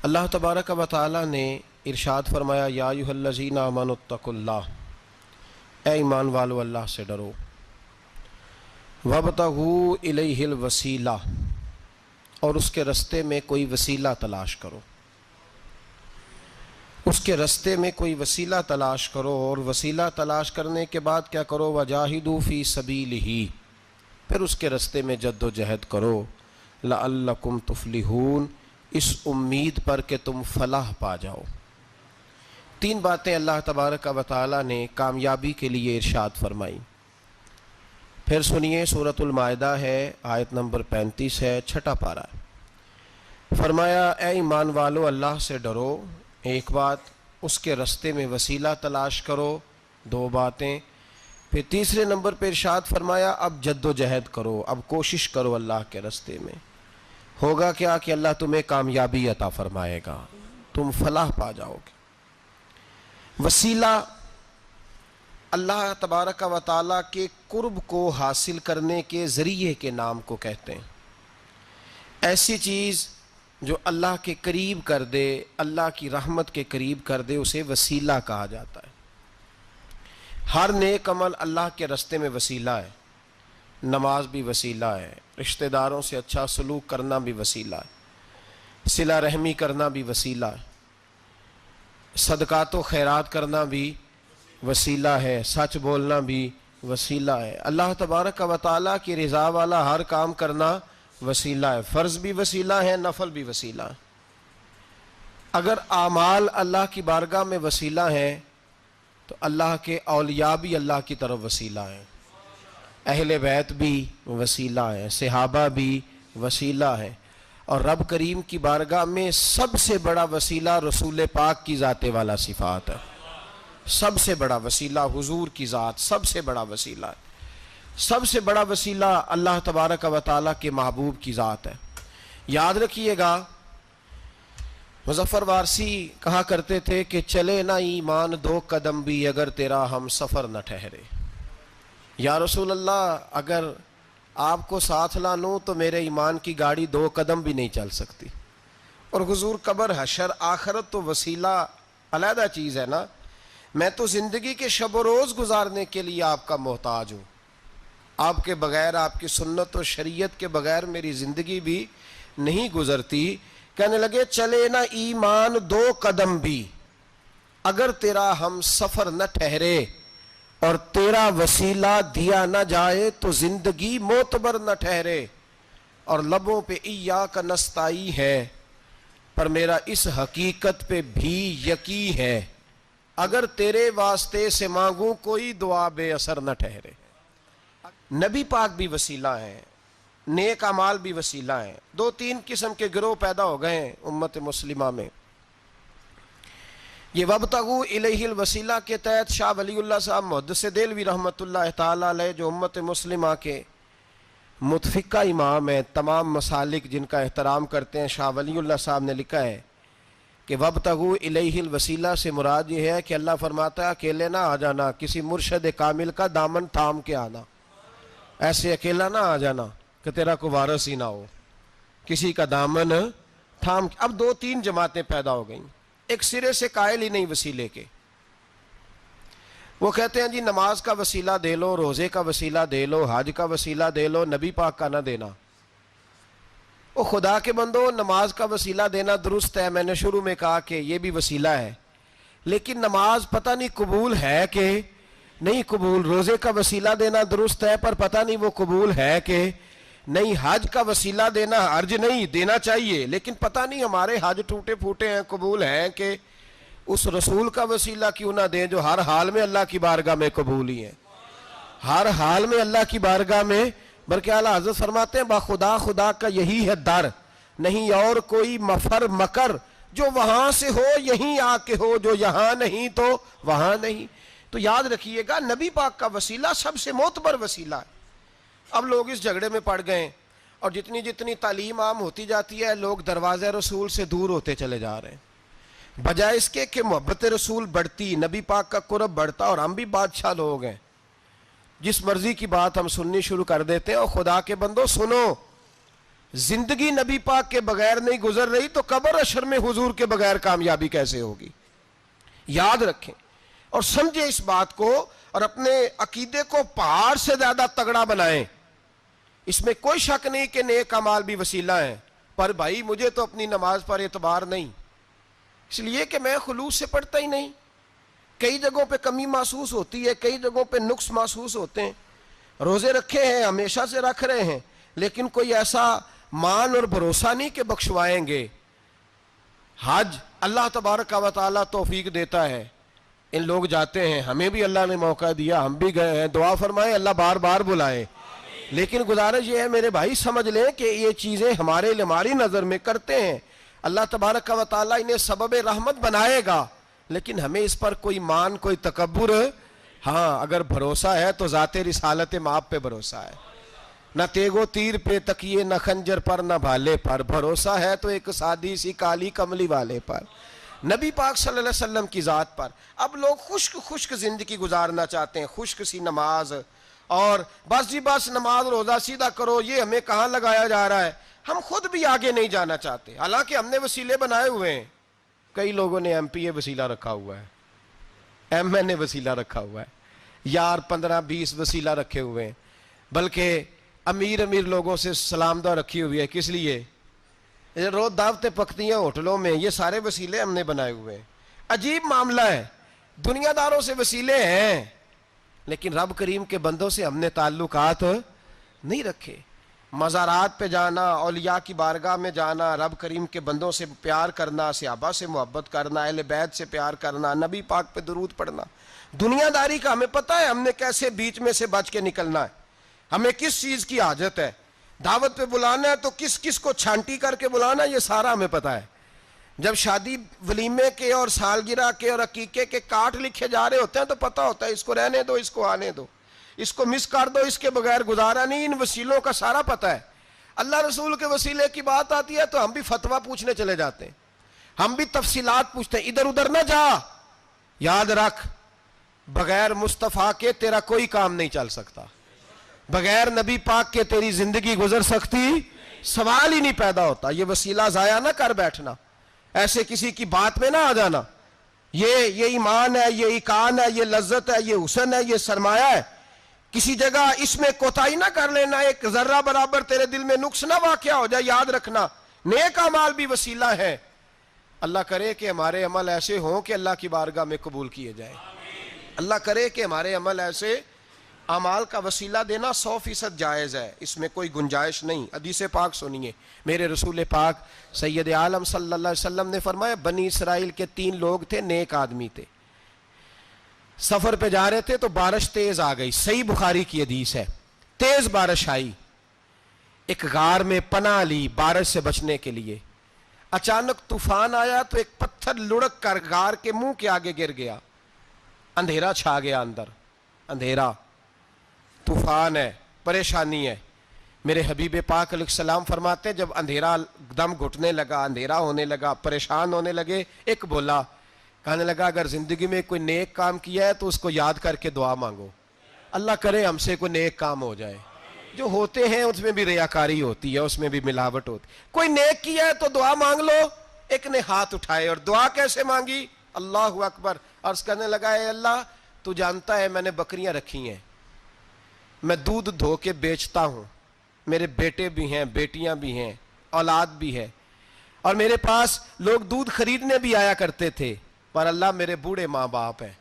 اللہ تبارک و تعالی نے ارشاد فرمایا یا ایھا الذین آمنوا اتقوا اللہ، اے ایمان والو اللہ سے ڈرو، وابتغوا الیہ الوسیلہ، اور اس کے رستے میں کوئی وسیلہ تلاش کرو، اس کے رستے میں کوئی وسیلہ تلاش کرو، اور وسیلہ تلاش کرنے کے بعد کیا کرو؟ وجاہدوا فی سبیلہ، پھر اس کے رستے میں جد و جہد کرو، لعلکم تفلحون، اس امید پر کہ تم فلاح پا جاؤ۔ تین باتیں اللہ تبارک و تعالی نے کامیابی کے لیے ارشاد فرمائی۔ پھر سنیے، سورۃ المائدہ ہے، آیت نمبر 35 ہے، چھٹا پارہ ہے۔ فرمایا اے ایمان والو اللہ سے ڈرو، ایک بات، اس کے رستے میں وسیلہ تلاش کرو، دو باتیں۔ پھر تیسرے نمبر پہ ارشاد فرمایا اب جد و جہد کرو، اب کوشش کرو اللہ کے رستے میں۔ ہوگا کیا کہ اللہ تمہیں کامیابی عطا فرمائے گا، تم فلاح پا جاؤ گے۔ وسیلہ اللہ تبارک و تعالیٰ کے قرب کو حاصل کرنے کے ذریعے کے نام کو کہتے ہیں۔ ایسی چیز جو اللہ کے قریب کر دے، اللہ کی رحمت کے قریب کر دے، اسے وسیلہ کہا جاتا ہے۔ ہر نیک عمل اللہ کے رستے میں وسیلہ ہے۔ نماز بھی وسیلہ ہے، رشتہ داروں سے اچھا سلوک کرنا بھی وسیلہ ہے، صلہ رحمی کرنا بھی وسیلہ ہے، صدقات و خیرات کرنا بھی وسیلہ ہے، سچ بولنا بھی وسیلہ ہے۔ اللہ تبارک و تعالیٰ کی رضا والا ہر کام کرنا وسیلہ ہے، فرض بھی وسیلہ ہے، نفل بھی وسیلہ ہے۔ اگر اعمال اللہ کی بارگاہ میں وسیلہ ہیں تو اللہ کے اولیاء بھی اللہ کی طرف وسیلہ ہیں، اہل بیت بھی وسیلہ ہیں، صحابہ بھی وسیلہ ہیں، اور رب کریم کی بارگاہ میں سب سے بڑا وسیلہ رسول پاک کی ذات والا صفات ہے۔ سب سے بڑا وسیلہ حضور کی ذات، سب سے بڑا وسیلہ ہے۔ سب سے بڑا وسیلہ اللہ تبارک و تعالیٰ کے محبوب کی ذات ہے۔ یاد رکھیے گا، مظفر وارسی کہا کرتے تھے کہ چلے نہ ایمان دو قدم بھی اگر تیرا ہم سفر نہ ٹھہرے۔ یا رسول اللہ، اگر آپ کو ساتھ نہ لوں تو میرے ایمان کی گاڑی دو قدم بھی نہیں چل سکتی۔ اور حضور قبر، حشر، آخرت تو وسیلہ علیحدہ چیز ہے نا۔ میں تو زندگی کے شب و روز گزارنے کے لیے آپ کا محتاج ہوں، آپ کے بغیر، آپ کی سنت و شریعت کے بغیر میری زندگی بھی نہیں گزرتی۔ کہنے لگے چلے نہ ایمان دو قدم بھی اگر تیرا ہم سفر نہ ٹھہرے، اور تیرا وسیلہ دیا نہ جائے تو زندگی معتبر نہ ٹھہرے۔ اور لبوں پہ ایاک نستعین ہے، پر میرا اس حقیقت پہ بھی یقین ہے، اگر تیرے واسطے سے مانگوں کوئی دعا بے اثر نہ ٹھہرے۔ نبی پاک بھی وسیلہ ہیں، نیک اعمال بھی وسیلہ ہیں۔ دو تین قسم کے گروہ پیدا ہو گئے ہیں امت مسلمہ میں۔ یہ وابتغوا الیہ الوسیلہ کے تحت شاہ ولی اللہ صاحب محدث دہلوی رحمۃ اللہ تعالیٰ علیہ، جو امت مسلمہ کے متفقہ امام ہیں، تمام مسالک جن کا احترام کرتے ہیں، شاہ ولی اللہ صاحب نے لکھا ہے کہ وابتغوا الیہ الوسیلہ سے مراد یہ ہے کہ اللہ فرماتا ہے اکیلے نہ آ جانا، کسی مرشد کامل کا دامن تھام کے آنا۔ ایسے اکیلا نہ آ جانا کہ تیرا کوئی وارث ہی نہ ہو، کسی کا دامن تھام کے۔ اب دو تین جماعتیں پیدا ہو گئیں، ایک سرے سے قائل ہی نہیں وسیلے کے۔ وہ کہتے ہیں جی نماز کا وسیلہ دے لو، روزے کا وسیلہ دے لو، حج کا وسیلہ دے لو، نبی پاک کا نہ دینا۔ وہ خدا کے بندو، نماز کا وسیلہ دینا درست ہے، میں نے شروع میں کہا کہ یہ بھی وسیلہ ہے، لیکن نماز پتہ نہیں قبول ہے کہ نہیں قبول۔ روزے کا وسیلہ دینا درست ہے، پر پتہ نہیں وہ قبول ہے کہ نہیں۔ حج کا وسیلہ دینا حرج نہیں، دینا چاہیے، لیکن پتہ نہیں ہمارے حج ٹوٹے پھوٹے ہیں، قبول ہیں کہ اس رسول کا وسیلہ کیوں نہ دیں جو ہر حال میں اللہ کی بارگاہ میں قبول ہی ہے، ہر حال میں اللہ کی بارگاہ میں۔ بلکہ اعلیٰ حضرت فرماتے ہیں باخدا خدا کا یہی ہے در، نہیں اور کوئی مفر مکر، جو وہاں سے ہو یہیں آ کے ہو، جو یہاں نہیں تو وہاں نہیں۔ تو یاد رکھیے گا، نبی پاک کا وسیلہ سب سے معتبر وسیلہ ہے۔ اب لوگ اس جھگڑے میں پڑ گئے، اور جتنی جتنی تعلیم عام ہوتی جاتی ہے، لوگ دروازے رسول سے دور ہوتے چلے جا رہے ہیں، بجائے اس کے کہ محبت رسول بڑھتی، نبی پاک کا قرب بڑھتا، اور ہم بھی بادشاہ لوگ ہیں، جس مرضی کی بات ہم سننی شروع کر دیتے ہیں۔ اور خدا کے بندو سنو، زندگی نبی پاک کے بغیر نہیں گزر رہی تو قبر حشر میں حضور کے بغیر کامیابی کیسے ہوگی؟ یاد رکھیں اور سمجھیں اس بات کو، اور اپنے عقیدے کو پہاڑ سے زیادہ تگڑا بنائیں۔ اس میں کوئی شک نہیں کہ نیک اعمال بھی وسیلہ ہیں، پر بھائی مجھے تو اپنی نماز پر اعتبار نہیں، اس لیے کہ میں خلوص سے پڑھتا ہی نہیں، کئی جگہوں پہ کمی محسوس ہوتی ہے، کئی جگہوں پہ نقص محسوس ہوتے ہیں، روزے رکھے ہیں، ہمیشہ سے رکھ رہے ہیں، لیکن کوئی ایسا مان اور بھروسہ نہیں کہ بخشوائیں گے۔ حج اللہ تبارک و تعالیٰ توفیق دیتا ہے، ان لوگ جاتے ہیں، ہمیں بھی اللہ نے موقع دیا، ہم بھی گئے ہیں، دعا فرمائیں اللہ بار بار بلائے، لیکن گزارش یہ ہے میرے بھائی سمجھ لیں کہ یہ چیزیں ہماری نظر میں کرتے ہیں، اللہ تبارک و تعالیٰ انہیں سبب رحمت بنائے گا، لیکن ہمیں اس پر کوئی مان، کوئی تکبر، ہاں اگر بھروسہ ہے تو ذات رسالت مآب پہ بھروسہ ہے، نہ تیگو تیر پہ تکیے، نہ خنجر پر، نہ بھالے پر، بھروسہ ہے تو ایک سادی سی کالی کملی والے پر، نبی پاک صلی اللہ علیہ وسلم کی ذات پر۔ اب لوگ خشک زندگی گزارنا چاہتے ہیں، خشک سی نماز، اور بس جی بس نماز روزہ سیدھا کرو، یہ ہمیں کہاں لگایا جا رہا ہے؟ ہم خود بھی آگے نہیں جانا چاہتے، حالانکہ ہم نے وسیلے بنائے ہوئے ہیں، کئی لوگوں نے ایم پی اے وسیلہ رکھا ہوا ہے، ایم این اے وسیلہ رکھا ہوا ہے، یار 15-20 وسیلہ رکھے ہوئے ہیں، بلکہ امیر لوگوں سے سلام دعا رکھی ہوئی ہے، کس لیے؟ روز دعوتیں پکتی ہیں ہوٹلوں میں، یہ سارے وسیلے ہم نے بنائے ہوئے ہیں۔ عجیب معاملہ ہے، دنیا داروں سے وسیلے ہیں لیکن رب کریم کے بندوں سے ہم نے تعلقات نہیں رکھے۔ مزارات پہ جانا، اولیاء کی بارگاہ میں جانا، رب کریم کے بندوں سے پیار کرنا، صحابہ سے محبت کرنا، اہل بیت سے پیار کرنا، نبی پاک پہ درود پڑھنا، دنیا داری کا ہمیں پتہ ہے ہم نے کیسے بیچ میں سے بچ کے نکلنا ہے، ہمیں کس چیز کی حاجت ہے، دعوت پہ بلانا ہے تو کس کو چھانٹی کر کے بلانا، یہ سارا ہمیں پتہ ہے۔ جب شادی ولیمے کے اور سالگرہ کے اور عقیقے کے کارڈ لکھے جا رہے ہوتے ہیں تو پتہ ہوتا ہے اس کو رہنے دو، اس کو آنے دو، اس کو مس کر دو، اس کے بغیر گزارا نہیں، ان وسیلوں کا سارا پتہ ہے۔ اللہ رسول کے وسیلے کی بات آتی ہے تو ہم بھی فتویٰ پوچھنے چلے جاتے ہیں، ہم بھی تفصیلات پوچھتے ہیں، ادھر ادھر نہ جا، یاد رکھ بغیر مصطفیٰ کے تیرا کوئی کام نہیں چل سکتا، بغیر نبی پاک کے تیری زندگی گزر سکتی، سوال ہی نہیں پیدا ہوتا۔ یہ وسیلہ ضائع نہ کر بیٹھنا، ایسے کسی کی بات میں نہ آ جانا، یہ ایمان ہے، یہ ایقان ہے، یہ لذت ہے، یہ حسن ہے، یہ سرمایہ ہے، کسی جگہ اس میں کوتاہی نہ کر لینا، ایک ذرہ برابر تیرے دل میں نقص نہ واقع ہو جائے۔ یاد رکھنا نیک اعمال بھی وسیلہ ہے، اللہ کرے کہ ہمارے عمل ایسے ہوں کہ اللہ کی بارگاہ میں قبول کیے جائیں، اللہ کرے کہ ہمارے عمل ایسے، اعمال کا وسیلہ دینا 100% جائز ہے، اس میں کوئی گنجائش نہیں۔ حدیث پاک سنیے، میرے رسول پاک سید عالم صلی اللہ علیہ وسلم نے فرمایا بنی اسرائیل کے 3 لوگ تھے، نیک آدمی تھے، سفر پہ جا رہے تھے تو بارش تیز آ گئی، صحیح بخاری کی حدیث ہے، تیز بارش آئی، ایک غار میں پناہ لی بارش سے بچنے کے لیے، اچانک طوفان آیا تو ایک پتھر لڑک کر غار کے منہ کے آگے گر گیا، اندھیرا چھا گیا، اندر اندھیرا، طوفان ہے، پریشانی ہے۔ میرے حبیب پاک علیہ السلام فرماتے جب اندھیرا دم گھٹنے لگا، اندھیرا ہونے لگا، پریشان ہونے لگے، ایک بولا، کہنے لگا اگر زندگی میں کوئی نیک کام کیا ہے تو اس کو یاد کر کے دعا مانگو، اللہ کرے ہم سے کوئی نیک کام ہو جائے۔ جو ہوتے ہیں اس میں بھی ریاکاری ہوتی ہے، اس میں بھی ملاوٹ ہوتی ہے، کوئی نیک کیا ہے تو دعا مانگ لو۔ ایک نے ہاتھ اٹھائے اور دعا کیسے مانگی؟ اللہ اکبر، عرض کرنے لگا اے اللہ تو جانتا ہے میں نے بکریاں رکھی ہیں، میں دودھ دھو کے بیچتا ہوں، میرے بیٹے بھی ہیں، بیٹیاں بھی ہیں، اولاد بھی ہے، اور میرے پاس لوگ دودھ خریدنے بھی آیا کرتے تھے، پر اللہ میرے بوڑھے ماں باپ ہیں،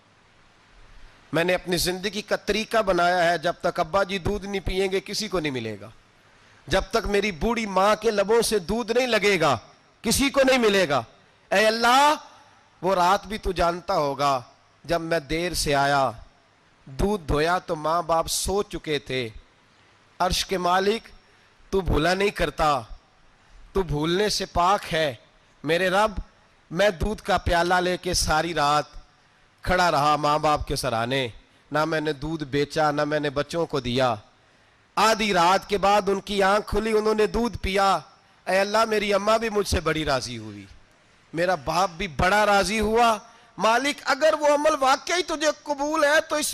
میں نے اپنی زندگی کا طریقہ بنایا ہے جب تک ابا جی دودھ نہیں پئیں گے کسی کو نہیں ملے گا، جب تک میری بوڑھی ماں کے لبوں سے دودھ نہیں لگے گا کسی کو نہیں ملے گا۔ اے اللہ وہ رات بھی تو جانتا ہوگا جب میں دیر سے آیا، دودھ دھویا تو ماں باپ سو چکے تھے، عرش کے مالک تو بھولا نہیں کرتا، تو بھولنے سے پاک ہے، میرے رب میں دودھ کا پیالہ لے کے ساری رات کھڑا رہا ماں باپ کے سرانے، نہ میں نے دودھ بیچا نہ میں نے بچوں کو دیا، آدھی رات کے بعد ان کی آنکھ کھلی، انہوں نے دودھ پیا، اے اللہ میری اماں بھی مجھ سے بڑی راضی ہوئی، میرا باپ بھی بڑا راضی ہوا، مالک اگر وہ عمل واقعی تجھے قبول ہے تو اس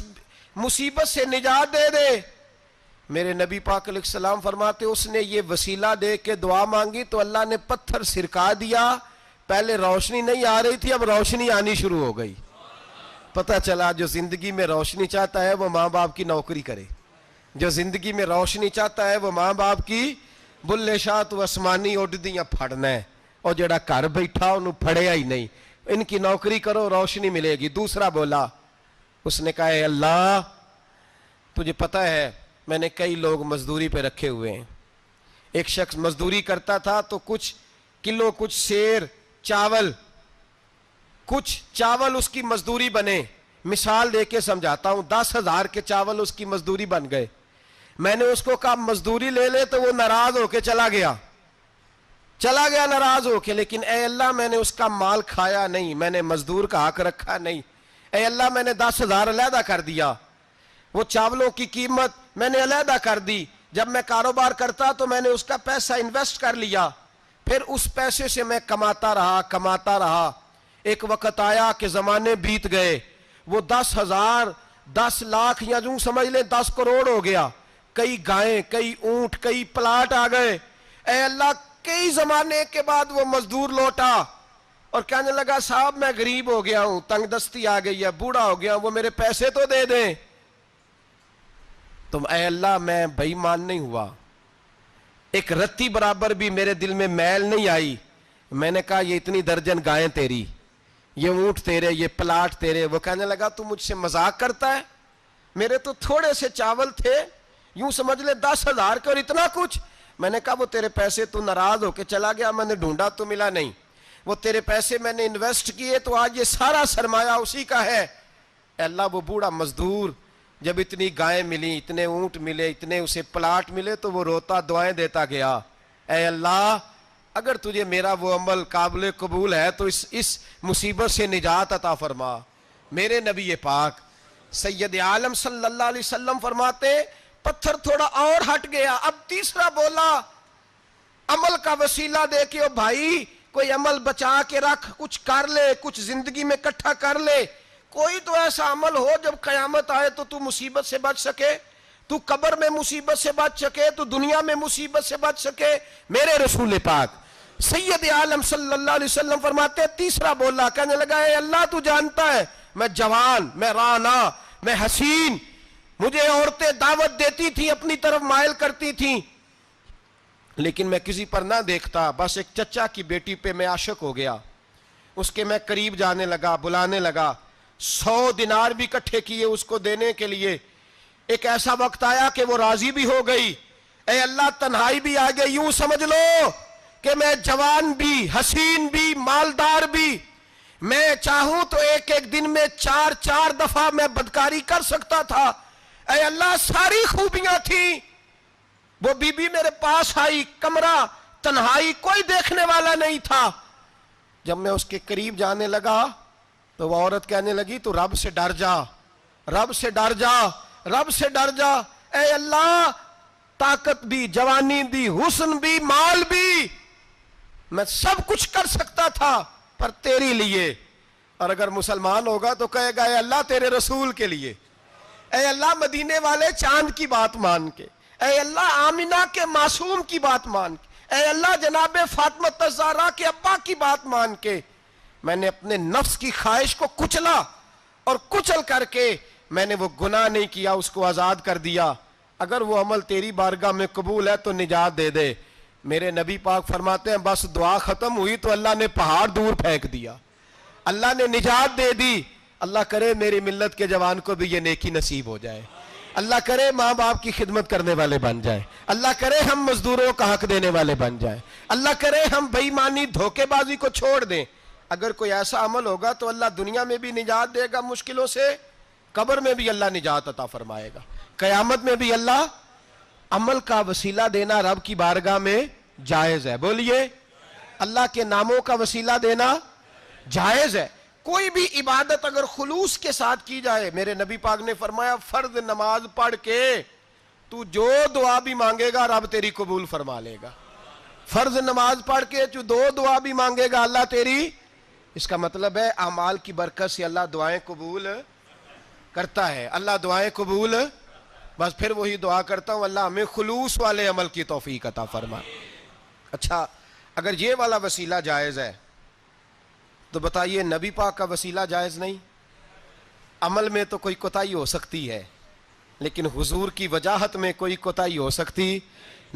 مصیبت سے نجات دے دے، میرے نبی پاک علیہ السلام فرماتے اس نے یہ وسیلہ دے کے دعا مانگی تو اللہ نے پتھر سرکا دیا. پہلے روشنی نہیں آ رہی تھی, اب روشنی آنی شروع ہو گئی. پتہ چلا جو زندگی میں روشنی چاہتا ہے وہ ماں باپ کی نوکری کرے, جو زندگی میں روشنی چاہتا ہے وہ ماں باپ کی بلے شاہ تو آسمانی اڈدیاں پھڑنا ہے, اور جڑا گھر بیٹھا انہوں پھڑیا ہی نہیں. ان کی نوکری کرو روشنی ملے گی. دوسرا بولا, اس نے کہا اے اللہ تجھے پتہ ہے میں نے کئی لوگ مزدوری پہ رکھے ہوئے ہیں. ایک شخص مزدوری کرتا تھا تو کچھ کلو کچھ سیر چاول کچھ چاول اس کی مزدوری بنے. مثال دے کے سمجھاتا ہوں, 10,000 کے چاول اس کی مزدوری بن گئے. میں نے اس کو کہا مزدوری لے لے تو وہ ناراض ہو کے چلا گیا ناراض ہو کے. لیکن اے اللہ میں نے اس کا مال کھایا نہیں, میں نے مزدور کا حق رکھا نہیں. اے اللہ میں نے 10,000 علیحدہ کر دیا, وہ چاولوں کی قیمت میں نے علیحدہ کر دی. جب میں کاروبار کرتا تو میں نے اس کا پیسہ انویسٹ کر لیا, پھر اس پیسے سے میں کماتا رہا. ایک وقت آیا کہ زمانے بیت گئے, وہ 10,000 10 لاکھ یا جو سمجھ لیں 10 کروڑ ہو گیا. کئی گائیں, کئی اونٹ, کئی پلاٹ آ گئے. اے اللہ کئی زمانے کے بعد وہ مزدور لوٹا اور کہنے لگا صاحب میں غریب ہو گیا ہوں, تنگ دستی آ گئی ہے, بوڑھا ہو گیا ہوں, وہ میرے پیسے تو دے دیں. تم اے اللہ میں بے ایمان نہیں ہوا, ایک رتی برابر بھی میرے دل میں میل نہیں آئی. میں نے کہا یہ اتنی درجن گائیں تیری, یہ اونٹ تیرے, یہ پلاٹ تیرے. وہ کہنے لگا تو مجھ سے مذاق کرتا ہے, میرے تو تھوڑے سے چاول تھے, یوں سمجھ لے 10,000 کے اور اتنا کچھ. میں نے کہا وہ تیرے پیسے تو ناراض ہو کے چلا گیا, میں نے ڈھونڈا تو ملا نہیں. وہ تیرے پیسے میں نے انویسٹ کیے تو آج یہ سارا سرمایہ اسی کا ہے. اے اللہ وہ بوڑھا مزدور جب اتنی گائیں ملی, اتنے اونٹ ملے, اتنے اسے پلاٹ ملے تو وہ روتا دعائیں دیتا گیا. اے اللہ اگر تجھے میرا وہ عمل قابل قبول ہے تو اس مصیبت سے نجات عطا فرما. میرے نبی پاک سید عالم صلی اللہ علیہ وسلم فرماتے پتھر تھوڑا اور ہٹ گیا. اب تیسرا بولا عمل کا وسیلہ دے کے, او بھائی کوئی عمل بچا کے رکھ, کچھ کر لے, کچھ زندگی میں اکٹھا کر لے. کوئی تو ایسا عمل ہو جب قیامت آئے تو مصیبت سے بچ سکے, تو قبر میں مصیبت سے بچ سکے, تو دنیا میں مصیبت سے بچ سکے. میرے رسول پاک سید عالم صلی اللہ علیہ وسلم فرماتے تیسرا بولا, کہنے لگا اے اللہ تو جانتا ہے میں جوان, میں رانا, میں حسین, مجھے عورتیں دعوت دیتی تھیں, اپنی طرف مائل کرتی تھیں, لیکن میں کسی پر نہ دیکھتا. بس ایک چچا کی بیٹی پہ میں عاشق ہو گیا, اس کے میں قریب جانے لگا, بلانے لگا. 100 دینار بھی اکٹھے کیے اس کو دینے کے لیے. ایک ایسا وقت آیا کہ وہ راضی بھی ہو گئی. اے اللہ تنہائی بھی آ گئی. یوں سمجھ لو کہ میں جوان بھی, حسین بھی, مالدار بھی, میں چاہوں تو ایک دن میں 4 دفعہ میں بدکاری کر سکتا تھا. اے اللہ ساری خوبیاں تھیں. وہ بی بی میرے پاس آئی, کمرہ تنہائی, کوئی دیکھنے والا نہیں تھا. جب میں اس کے قریب جانے لگا تو وہ عورت کہنے لگی تو رب سے ڈر جا, رب سے ڈر جا, رب سے ڈر جا. اے اللہ طاقت بھی, جوانی بھی, حسن بھی, مال بھی, میں سب کچھ کر سکتا تھا پر تیری لیے. اور اگر مسلمان ہوگا تو کہے گا اے اللہ تیرے رسول کے لیے, اے اللہ مدینے والے چاند کی بات مان کے, اے اللہ آمینہ کے معصوم کی بات مان کے, اے اللہ جناب فاطمہ الزہرا کے ابا کی بات مان کے. میں نے اپنے نفس کی خواہش کو کچلا اور کچل کر کے میں نے وہ گناہ نہیں کیا, اس کو آزاد کر دیا. اگر وہ عمل تیری بارگاہ میں قبول ہے تو نجات دے دے. میرے نبی پاک فرماتے ہیں بس دعا ختم ہوئی تو اللہ نے پہاڑ دور پھینک دیا, اللہ نے نجات دے دی. اللہ کرے میری ملت کے جوان کو بھی یہ نیکی نصیب ہو جائے, اللہ کرے ماں باپ کی خدمت کرنے والے بن جائیں, اللہ کرے ہم مزدوروں کا حق دینے والے بن جائیں, اللہ کرے ہم بے ایمانی دھوکے بازی کو چھوڑ دیں. اگر کوئی ایسا عمل ہوگا تو اللہ دنیا میں بھی نجات دے گا مشکلوں سے, قبر میں بھی اللہ نجات عطا فرمائے گا, قیامت میں بھی اللہ. عمل کا وسیلہ دینا رب کی بارگاہ میں جائز ہے. بولیے اللہ کے ناموں کا وسیلہ دینا جائز ہے. کوئی بھی عبادت اگر خلوص کے ساتھ کی جائے, میرے نبی پاک نے فرمایا فرض نماز پڑھ کے تو جو دعا بھی مانگے گا رب تیری قبول فرما لے گا. فرض نماز پڑھ کے جو 2 دعا بھی مانگے گا اللہ تیری, اس کا مطلب ہے اعمال کی برکت سے اللہ دعائیں قبول کرتا ہے, اللہ دعائیں قبول بس پھر وہی دعا کرتا ہوں اللہ ہمیں خلوص والے عمل کی توفیق عطا فرما۔ اچھا اگر یہ والا وسیلہ جائز ہے تو بتائیے نبی پاک کا وسیلہ جائز نہیں؟ عمل میں تو کوئی کوتاہی ہو سکتی ہے لیکن حضور کی وجاہت میں کوئی کوتاہی ہو سکتی،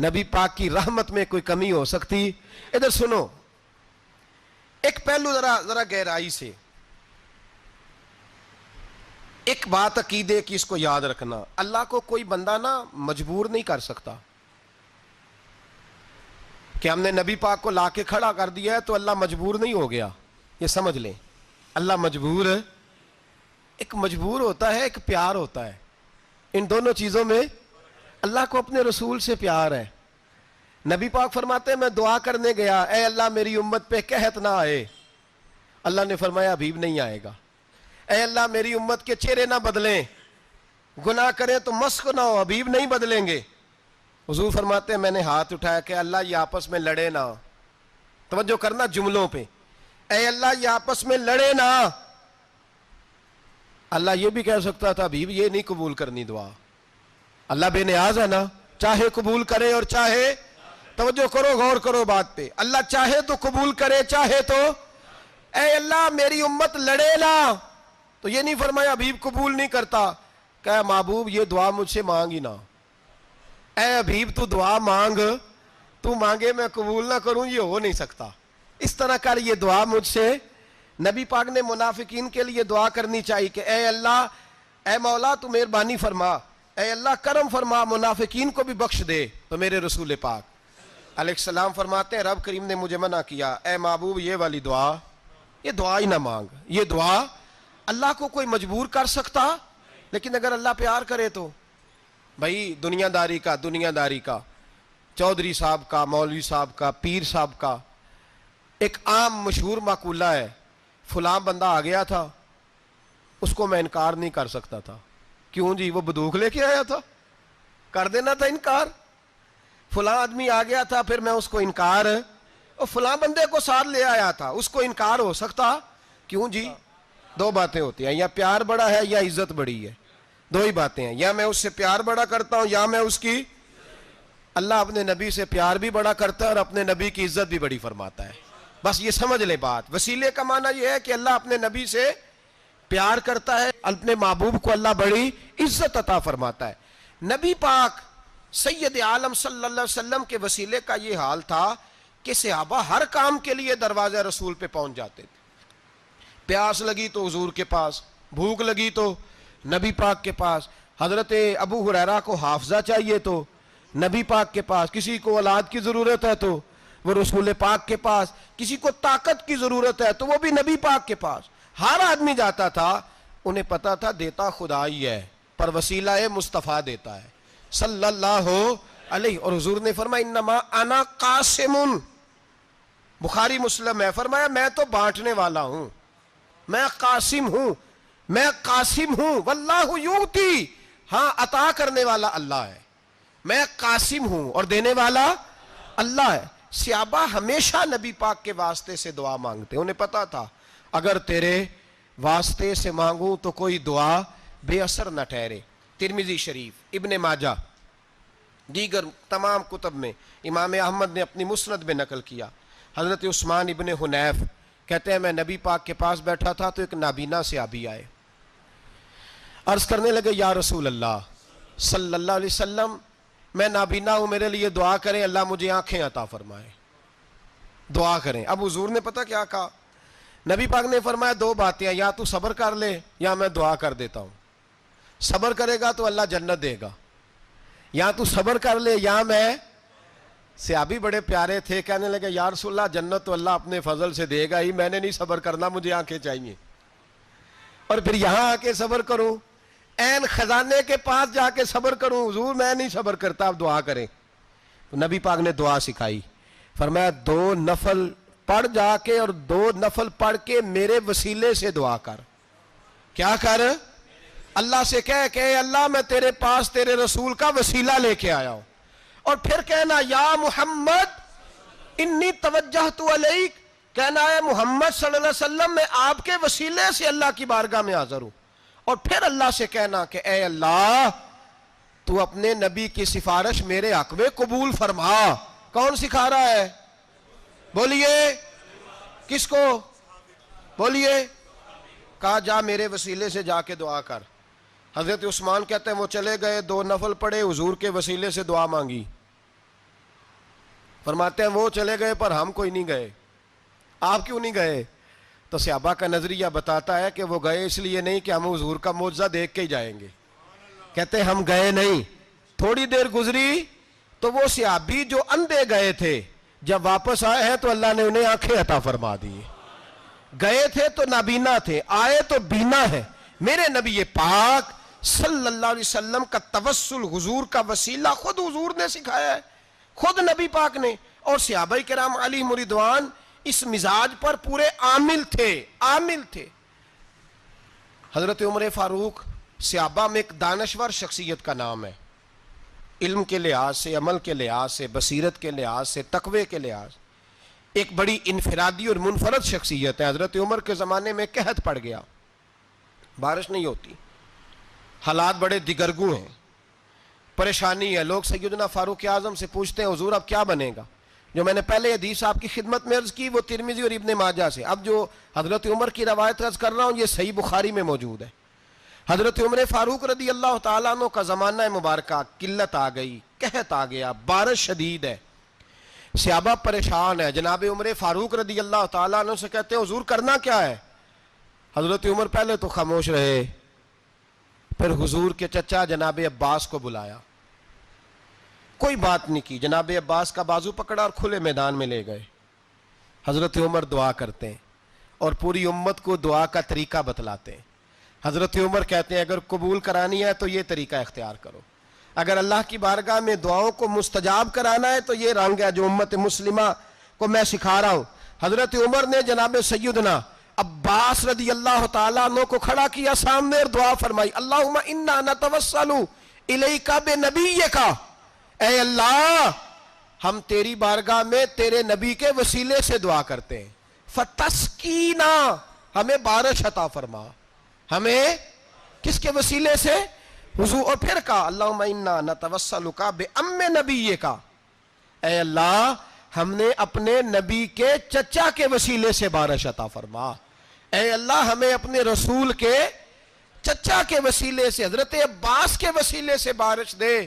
نبی پاک کی رحمت میں کوئی کمی ہو سکتی؟ ادھر سنو، ایک پہلو ذرا گہرائی سے، ایک بات عقیدے کی اس کو یاد رکھنا، اللہ کو کوئی بندہ نا مجبور نہیں کر سکتا کہ ہم نے نبی پاک کو لا کے کھڑا کر دیا ہے تو اللہ مجبور نہیں ہو گیا، یہ سمجھ لیں۔ اللہ مجبور ہے، ایک مجبور ہوتا ہے، ایک پیار ہوتا ہے، ان دونوں چیزوں میں اللہ کو اپنے رسول سے پیار ہے۔ نبی پاک فرماتے ہیں میں دعا کرنے گیا، اے اللہ میری امت پہ قحط نہ آئے، اللہ نے فرمایا ابھی نہیں آئے گا۔ اے اللہ میری امت کے چہرے نہ بدلیں، گناہ کریں تو مسخ نہ ہو، ابھی نہیں بدلیں گے۔ حضور فرماتے ہیں میں نے ہاتھ اٹھایا کہ اللہ یہ آپس میں لڑے نہ، توجہ کرنا جملوں پہ، اے اللہ یہ آپس میں لڑے نہ۔ اللہ یہ بھی کہہ سکتا تھا ابھی یہ نہیں قبول کرنی دعا، اللہ بے نیاز ہے نا، چاہے قبول کرے اور چاہے، توجہ کرو غور کرو بات پہ، اللہ چاہے تو قبول کرے چاہے تو، اے اللہ میری امت لڑے نہ، تو یہ نہیں فرمایا حبیب قبول نہیں کرتا، کہ محبوب یہ دعا مجھ سے مانگ ہی نہ، اے حبیب تو دعا مانگ، تو مانگے میں قبول نہ کروں، یہ ہو نہیں سکتا، اس طرح کر یہ دعا مجھ سے۔ نبی پاک نے منافقین کے لیے دعا کرنی چاہیے کہ اے اللہ، اے مولا تو مہربانی فرما، اے اللہ کرم فرما، منافقین کو بھی بخش دے۔ تو میرے رسول پاک علیہ السلام فرماتے ہیں رب کریم نے مجھے منع کیا، اے محبوب یہ والی دعا، یہ دعا ہی نہ مانگ، یہ دعا اللہ کو کوئی مجبور کر سکتا، لیکن اگر اللہ پیار کرے تو، بھائی دنیا داری کا چودھری صاحب کا، مولوی صاحب کا، پیر صاحب کا ایک عام مشہور مقولہ ہے، فلاں بندہ آ گیا تھا اس کو میں انکار نہیں کر سکتا تھا، کیوں جی وہ بندوق لے کے آیا تھا، کر دینا تھا انکار، فلاں آدمی آ گیا تھا پھر میں اس کو انکار، اور فلاں بندے کو ساتھ لے آیا تھا اس کو انکار ہو سکتا، کیوں جی؟ دو باتیں ہوتی ہیں، یا پیار بڑا ہے یا عزت بڑی ہے، دو ہی باتیں ہیں، یا میں اس سے پیار بڑا کرتا ہوں یا میں اس کی، اللہ اپنے نبی سے پیار بھی بڑا کرتا ہے اور اپنے نبی کی عزت بھی بڑی فرماتا ہے، بس یہ سمجھ لے بات۔ وسیلے کا معنی یہ ہے کہ اللہ اپنے نبی سے پیار کرتا ہے، اپنے محبوب کو اللہ بڑی عزت عطا فرماتا ہے۔ نبی پاک سید عالم صلی اللہ علیہ وسلم کے وسیلے کا یہ حال تھا کہ صحابہ ہر کام کے لیے دروازہ رسول پہ پہنچ جاتے تھے، پیاس لگی تو حضور کے پاس، بھوک لگی تو نبی پاک کے پاس، حضرت ابو ہریرہ کو حافظہ چاہیے تو نبی پاک کے پاس، کسی کو اولاد کی ضرورت ہے تو وہ رسول پاک کے پاس، کسی کو طاقت کی ضرورت ہے تو وہ بھی نبی پاک کے پاس، ہر آدمی جاتا تھا، انہیں پتا تھا دیتا خدا ہی ہے پر وسیلہ مصطفیٰ دیتا ہے صلی اللہ علیہ، اور حضور نے فرمایا انما انا قاسم، بخاری مسلم ہے، فرمایا میں تو بانٹنے والا ہوں، میں قاسم ہوں، واللہ یؤتی، ہاں عطا کرنے والا اللہ ہے، میں قاسم ہوں اور دینے والا اللہ ہے۔ صحابہ ہمیشہ نبی پاک کے واسطے سے دعا مانگتے، انہیں پتا تھا اگر تیرے واسطے سے مانگوں تو کوئی دعا بے اثر نہ ٹھہرے۔ ترمذی شریف، ابن ماجہ، دیگر تمام کتب میں امام احمد نے اپنی مسند میں نقل کیا، حضرت عثمان ابن حنیف کہتے ہیں میں نبی پاک کے پاس بیٹھا تھا تو ایک نابینا صحابی آئے، عرض کرنے لگے یا رسول اللہ صلی اللہ علیہ وسلم میں نابینا ہوں، میرے لیے دعا کریں، اللہ مجھے آنکھیں عطا فرمائے، دعا کریں۔ اب حضور نے پتہ کیا کہا، نبی پاک نے فرمایا دو باتیں ہیں، یا تو صبر کر لے یا میں دعا کر دیتا ہوں، صبر کرے گا تو اللہ جنت دے گا، یا تو صبر کر لے یا میں، صحابی بڑے پیارے تھے، کہنے لگے یا رسول اللہ جنت تو اللہ اپنے فضل سے دے گا ہی، میں نے نہیں صبر کرنا، مجھے آنکھیں چاہیے، اور پھر یہاں آ کے صبر کروں، این خزانے کے پاس جا کے صبر کروں، حضور میں نہیں صبر کرتا، آپ دعا کریں۔ تو نبی پاک نے دعا سکھائی، فرمایا 2 نفل پڑھ جا کے اور 2 نفل پڑھ کے میرے وسیلے سے دعا کر، کیا کر؟ اللہ سے کہہ کہ اے اللہ میں تیرے پاس تیرے رسول کا وسیلہ لے کے آیا ہوں، اور پھر کہنا یا محمد انی توجہت علیک، کہنا ہے محمد صلی اللہ علیہ وسلم میں آپ کے وسیلے سے اللہ کی بارگاہ میں حاضر ہوں، اور پھر اللہ سے کہنا کہ اے اللہ تو اپنے نبی کی سفارش میرے حق میں قبول فرما. کون سکھا رہا ہے؟ بولیے کس کو؟ بولیے. کہا جا میرے وسیلے سے جا کے دعا کر. حضرت عثمان کہتے ہیں وہ چلے گئے, 2 نفل پڑھے, حضور کے وسیلے سے دعا مانگی. فرماتے ہیں وہ چلے گئے پر ہم کوئی نہیں گئے. آپ کیوں نہیں گئے؟ تو صحابہ کا نظریہ بتاتا ہے کہ وہ گئے اس لیے نہیں کہ ہم حضور کا معجزہ دیکھ کے ہی جائیں گے. کہتے ہیں ہم گئے نہیں. تھوڑی دیر گزری تو وہ صحابی جو اندھے گئے تھے جب واپس آئے ہیں تو اللہ نے انہیں آنکھیں عطا فرما دی. گئے تھے تو نابینا تھے, آئے تو بینا ہے. میرے نبی پاک صلی اللہ علیہ وسلم کا توسل, حضور کا وسیلہ خود حضور نے سکھایا ہے, خود نبی پاک نے. اور صحابہ کرام علیہم رضوان اس مزاج پر پورے عامل تھے. حضرت عمر فاروق صحابہ میں ایک دانشور شخصیت کا نام ہے, علم کے لحاظ سے, عمل کے لحاظ سے, بصیرت کے لحاظ سے, تقوی کے لحاظ سے ایک بڑی انفرادی اور منفرد شخصیت ہے. حضرت عمر کے زمانے میں قحط پڑ گیا, بارش نہیں ہوتی, حالات بڑے دگرگوں ہیں, پریشانی ہے. لوگ سیدنا فاروق اعظم سے پوچھتے ہیں حضور اب کیا بنے گا؟ جو میں نے پہلے حدیث آپ کی خدمت میں عرض کی وہ ترمذی اور ابن ماجہ سے. اب جو حضرت عمر کی روایت عرض کر رہا ہوں یہ صحیح بخاری میں موجود ہے. حضرت عمر فاروق رضی اللہ تعالیٰ عنہ کا زمانہ مبارکہ, قلت آ گئی, قحط آ گیا, بارش شدید ہے, صحابہ پریشان ہے. جناب عمر فاروق رضی اللہ تعالیٰ عنہ سے کہتے ہیں حضور کرنا کیا ہے؟ حضرت عمر پہلے تو خاموش رہے, پھر حضور کے چچا جناب عباس کو بلایا, کوئی بات نہیں کی. جناب عباس کا بازو پکڑا اور کھلے میدان میں لے گئے. حضرت عمر دعا کرتے ہیں اور پوری امت کو دعا کا طریقہ بتلاتے ہیں. حضرت عمر کہتے ہیں اگر قبول کرانی ہے تو یہ طریقہ اختیار کرو, اگر اللہ کی بارگاہ میں دعاؤں کو مستجاب کرانا ہے تو یہ رنگ ہے جو امت مسلمہ کو میں سکھا رہا ہوں. حضرت عمر نے جناب سیدنا عباس رضی اللہ تعالیٰ عنہ کو کھڑا کیا سامنے اور دعا فرمائی, اللہم انا نتوسل الیک بنبیک, اے اللہ ہم تیری بارگاہ میں تیرے نبی کے وسیلے سے دعا کرتے ہیں, فتسقینا, ہمیں بارش عطا فرما. ہمیں کس کے وسیلے سے؟ حضور. اور پھر کہا اللہم انا نتوسلک بام نبیک, اے اللہ ہم نے اپنے نبی کے چچا کے وسیلے سے بارش عطا فرما. اے اللہ ہمیں اپنے رسول کے چچا کے وسیلے سے, حضرت عباس کے وسیلے سے بارش دے.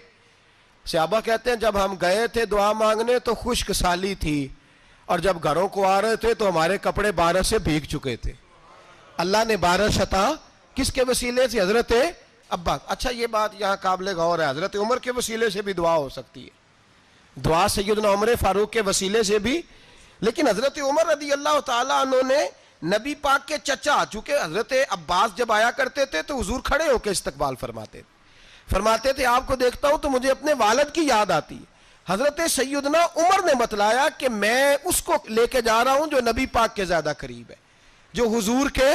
صحابہ کہتے ہیں جب ہم گئے تھے دعا مانگنے تو خشک سالی تھی, اور جب گھروں کو آ رہے تھے تو ہمارے کپڑے بارش سے بھیگ چکے تھے. اللہ نے بارش عطا کس کے وسیلے سے؟ حضرت عباس. اچھا یہ بات یہاں قابل غور ہے, حضرت عمر کے وسیلے سے بھی دعا ہو سکتی ہے, دعا سیدنا عمر فاروق کے وسیلے سے بھی, لیکن حضرت عمر رضی اللہ تعالیٰ عنہ نے نبی پاک کے چچا, چونکہ حضرت عباس جب آیا کرتے تھے تو حضور کھڑے ہو کے استقبال فرماتے تھے آپ کو دیکھتا ہوں تو مجھے اپنے والد کی یاد آتی ہے. حضرت سیدنا عمر نے بتلایا کہ میں اس کو لے کے جا رہا ہوں جو نبی پاک کے زیادہ قریب ہے, جو حضور کے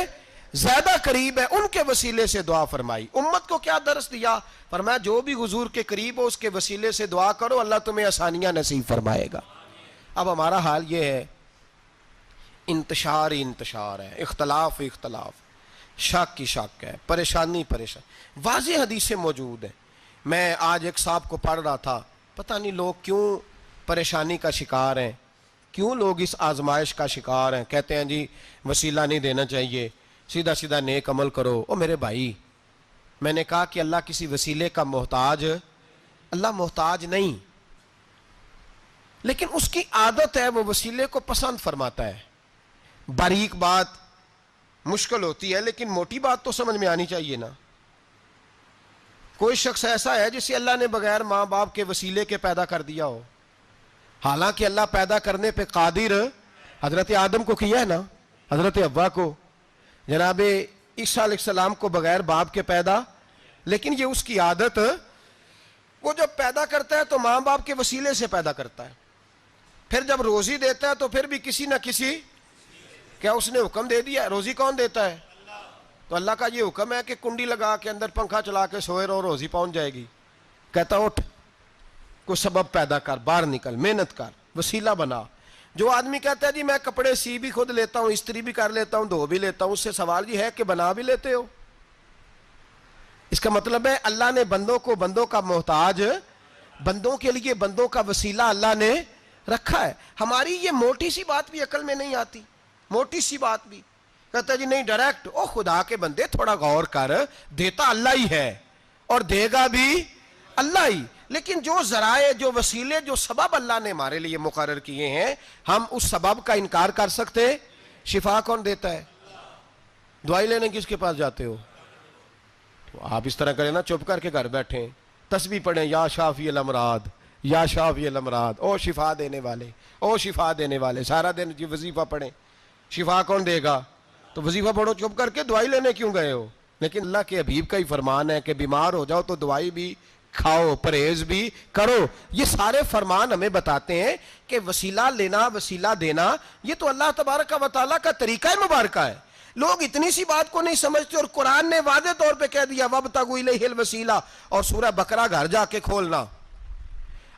زیادہ قریب ہے, ان کے وسیلے سے دعا فرمائی. امت کو کیا درس دیا؟ فرمایا جو بھی حضور کے قریب ہو اس کے وسیلے سے دعا کرو, اللہ تمہیں آسانیاں نصیب فرمائے گا. اب ہمارا حال یہ ہے, انتشار ہی انتشار ہے, اختلاف ہی اختلاف, شک کی شک ہے, پریشانی. واضح حدیثیں موجود ہیں. میں آج ایک صاحب کو پڑھ رہا تھا, پتہ نہیں لوگ کیوں پریشانی کا شکار ہیں, کیوں لوگ اس آزمائش کا شکار ہیں. کہتے ہیں جی وسیلہ نہیں دینا چاہیے, سیدھا سیدھا نیک عمل کرو. او میرے بھائی, میں نے کہا کہ اللہ کسی وسیلے کا محتاج, اللہ محتاج نہیں, لیکن اس کی عادت ہے وہ وسیلے کو پسند فرماتا ہے. باریک بات مشکل ہوتی ہے لیکن موٹی بات تو سمجھ میں آنی چاہیے نا. کوئی شخص ایسا ہے جسے اللہ نے بغیر ماں باپ کے وسیلے کے پیدا کر دیا ہو, حالانکہ اللہ پیدا کرنے پہ قادر, حضرت آدم کو کیا ہے نا, حضرت حوا کو, جناب عیسیٰ علیہ السلام کو بغیر باپ کے پیدا, لیکن یہ اس کی عادت, وہ جب پیدا کرتا ہے تو ماں باپ کے وسیلے سے پیدا کرتا ہے, پھر جب روزی دیتا ہے تو پھر بھی کسی نہ کسی, کیا اس نے حکم دے دیا؟ روزی کون دیتا ہے؟ تو اللہ کا یہ حکم ہے کہ کنڈی لگا کے اندر پنکھا چلا کے سوئے رہو, روزی پہنچ جائے گی. کہتا اٹھ, کوئی سبب پیدا کر, باہر نکل, محنت کر, وسیلہ بنا. جو آدمی کہتا ہے جی میں کپڑے سی بھی خود لیتا ہوں, استری بھی کر لیتا ہوں, دھو بھی لیتا ہوں, اس سے سوال یہ ہے کہ بنا بھی لیتے ہو؟ اس کا مطلب ہے اللہ نے بندوں کو بندوں کا محتاج، بندوں کے لیے بندوں کا وسیلہ اللہ نے رکھا ہے. ہماری یہ موٹی سی بات بھی عقل میں نہیں آتی، موٹی سی بات بھی کہتا ہے جی نہیں ڈائریکٹ. او خدا کے بندے تھوڑا غور کر، دیتا اللہ ہی ہے اور دے گا بھی اللہ ہی، لیکن جو ذرائع، جو وسیلے، جو سبب اللہ نے ہمارے لیے مقرر کیے ہیں، ہم اس سبب کا انکار کر سکتے؟ شفا کون دیتا ہے؟ دوائی لینے کس کے پاس جاتے ہو؟ آپ اس طرح کریں نا، چپ کر کے گھر بیٹھیں، تسبیح پڑھیں، یا شافی الامراض، یا شافی الامراض، او شفا دینے والے، او شفا دینے والے، سارا دن جی وظیفہ پڑھیں. شفا کون دے گا؟ تو وظیفہ پڑھو چپ کر کے، دوائی لینے کیوں گئے ہو؟ لیکن اللہ کے حبیب کا ہی فرمان ہے کہ بیمار ہو جاؤ تو دوائی بھی کھاؤ، پرہیز بھی کرو. یہ سارے فرمان ہمیں بتاتے ہیں کہ وسیلہ لینا، وسیلہ دینا، یہ تو اللہ تبارک و تعالیٰ کا طریقہ مبارکہ ہے. لوگ اتنی سی بات کو نہیں سمجھتے، اور قرآن نے واضح طور پہ کہہ دیا وَابْتَغُوا إِلَيْهِ الْوَسِيلَةَ. اور سورہ بقرہ گھر جا کے کھولنا،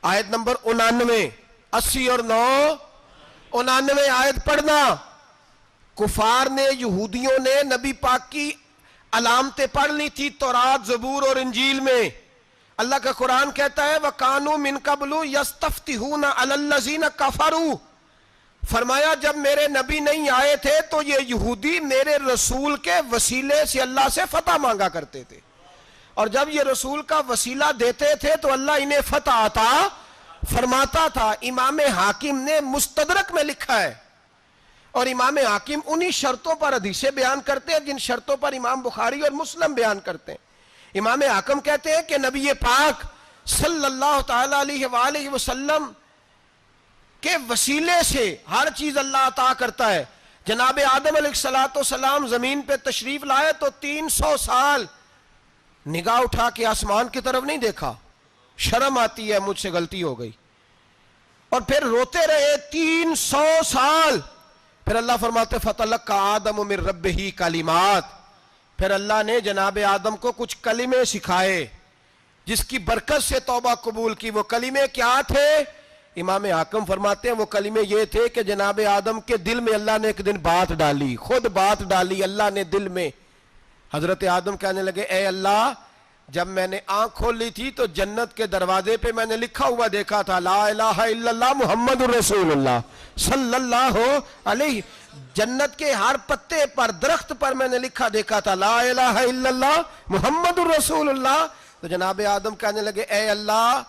آیت نمبر 99، 80 اور 9، 99 آیت پڑھنا. کفار نے، یہودیوں نے نبی پاک کی علامتیں پڑھ لی تھی تورات، زبور اور انجیل میں. اللہ کا قرآن کہتا ہے وَكَانُوا مِن قَبْلُ يَسْتَفْتِحُونَ عَلَى الَّذِينَ كَفَرُوا. فرمایا جب میرے نبی نہیں آئے تھے تو یہ یہودی میرے رسول کے وسیلے سے اللہ سے فتح مانگا کرتے تھے، اور جب یہ رسول کا وسیلہ دیتے تھے تو اللہ انہیں فتح عطا فرماتا تھا. امام حاکم نے مستدرک میں لکھا ہے، اور امام حاکم انہی شرطوں پر حدیثیں بیان کرتے ہیں جن شرطوں پر امام بخاری اور مسلم بیان کرتے ہیں. امام حاکم کہتے ہیں کہ نبی پاک صلی اللہ تعالی علیہ وآلہ وسلم کے وسیلے سے ہر چیز اللہ عطا کرتا ہے. جناب آدم علیہ السلام زمین پہ تشریف لائے تو 300 سال نگاہ اٹھا کے آسمان کی طرف نہیں دیکھا، شرم آتی ہے مجھ سے غلطی ہو گئی، اور پھر روتے رہے 300 سال. پھر اللہ فرماتے فَتَلَقَّى آدَمُ مِن رَبِّهِ کلمات. پھر اللہ نے جناب آدم کو کچھ کلمے سکھائے جس کی برکت سے توبہ قبول کی. وہ کلمے کیا تھے؟ امام حاکم فرماتے ہیں وہ کلمے یہ تھے کہ جناب آدم کے دل میں اللہ نے ایک دن بات ڈالی، خود بات ڈالی اللہ نے دل میں. حضرت آدم کہنے لگے اے اللہ، جب میں نے آنکھ کھول لی تھی تو جنت کے دروازے پہ میں نے لکھا ہوا دیکھا تھا لا الہ الا اللہ محمد الرسول اللہ صلی اللہ علیہ. جنت کے ہر پتے پر، درخت پر میں نے لکھا دیکھا تھا لا الہ الا اللہ محمد الرسول اللہ. تو جناب آدم کہنے لگے اے اللہ،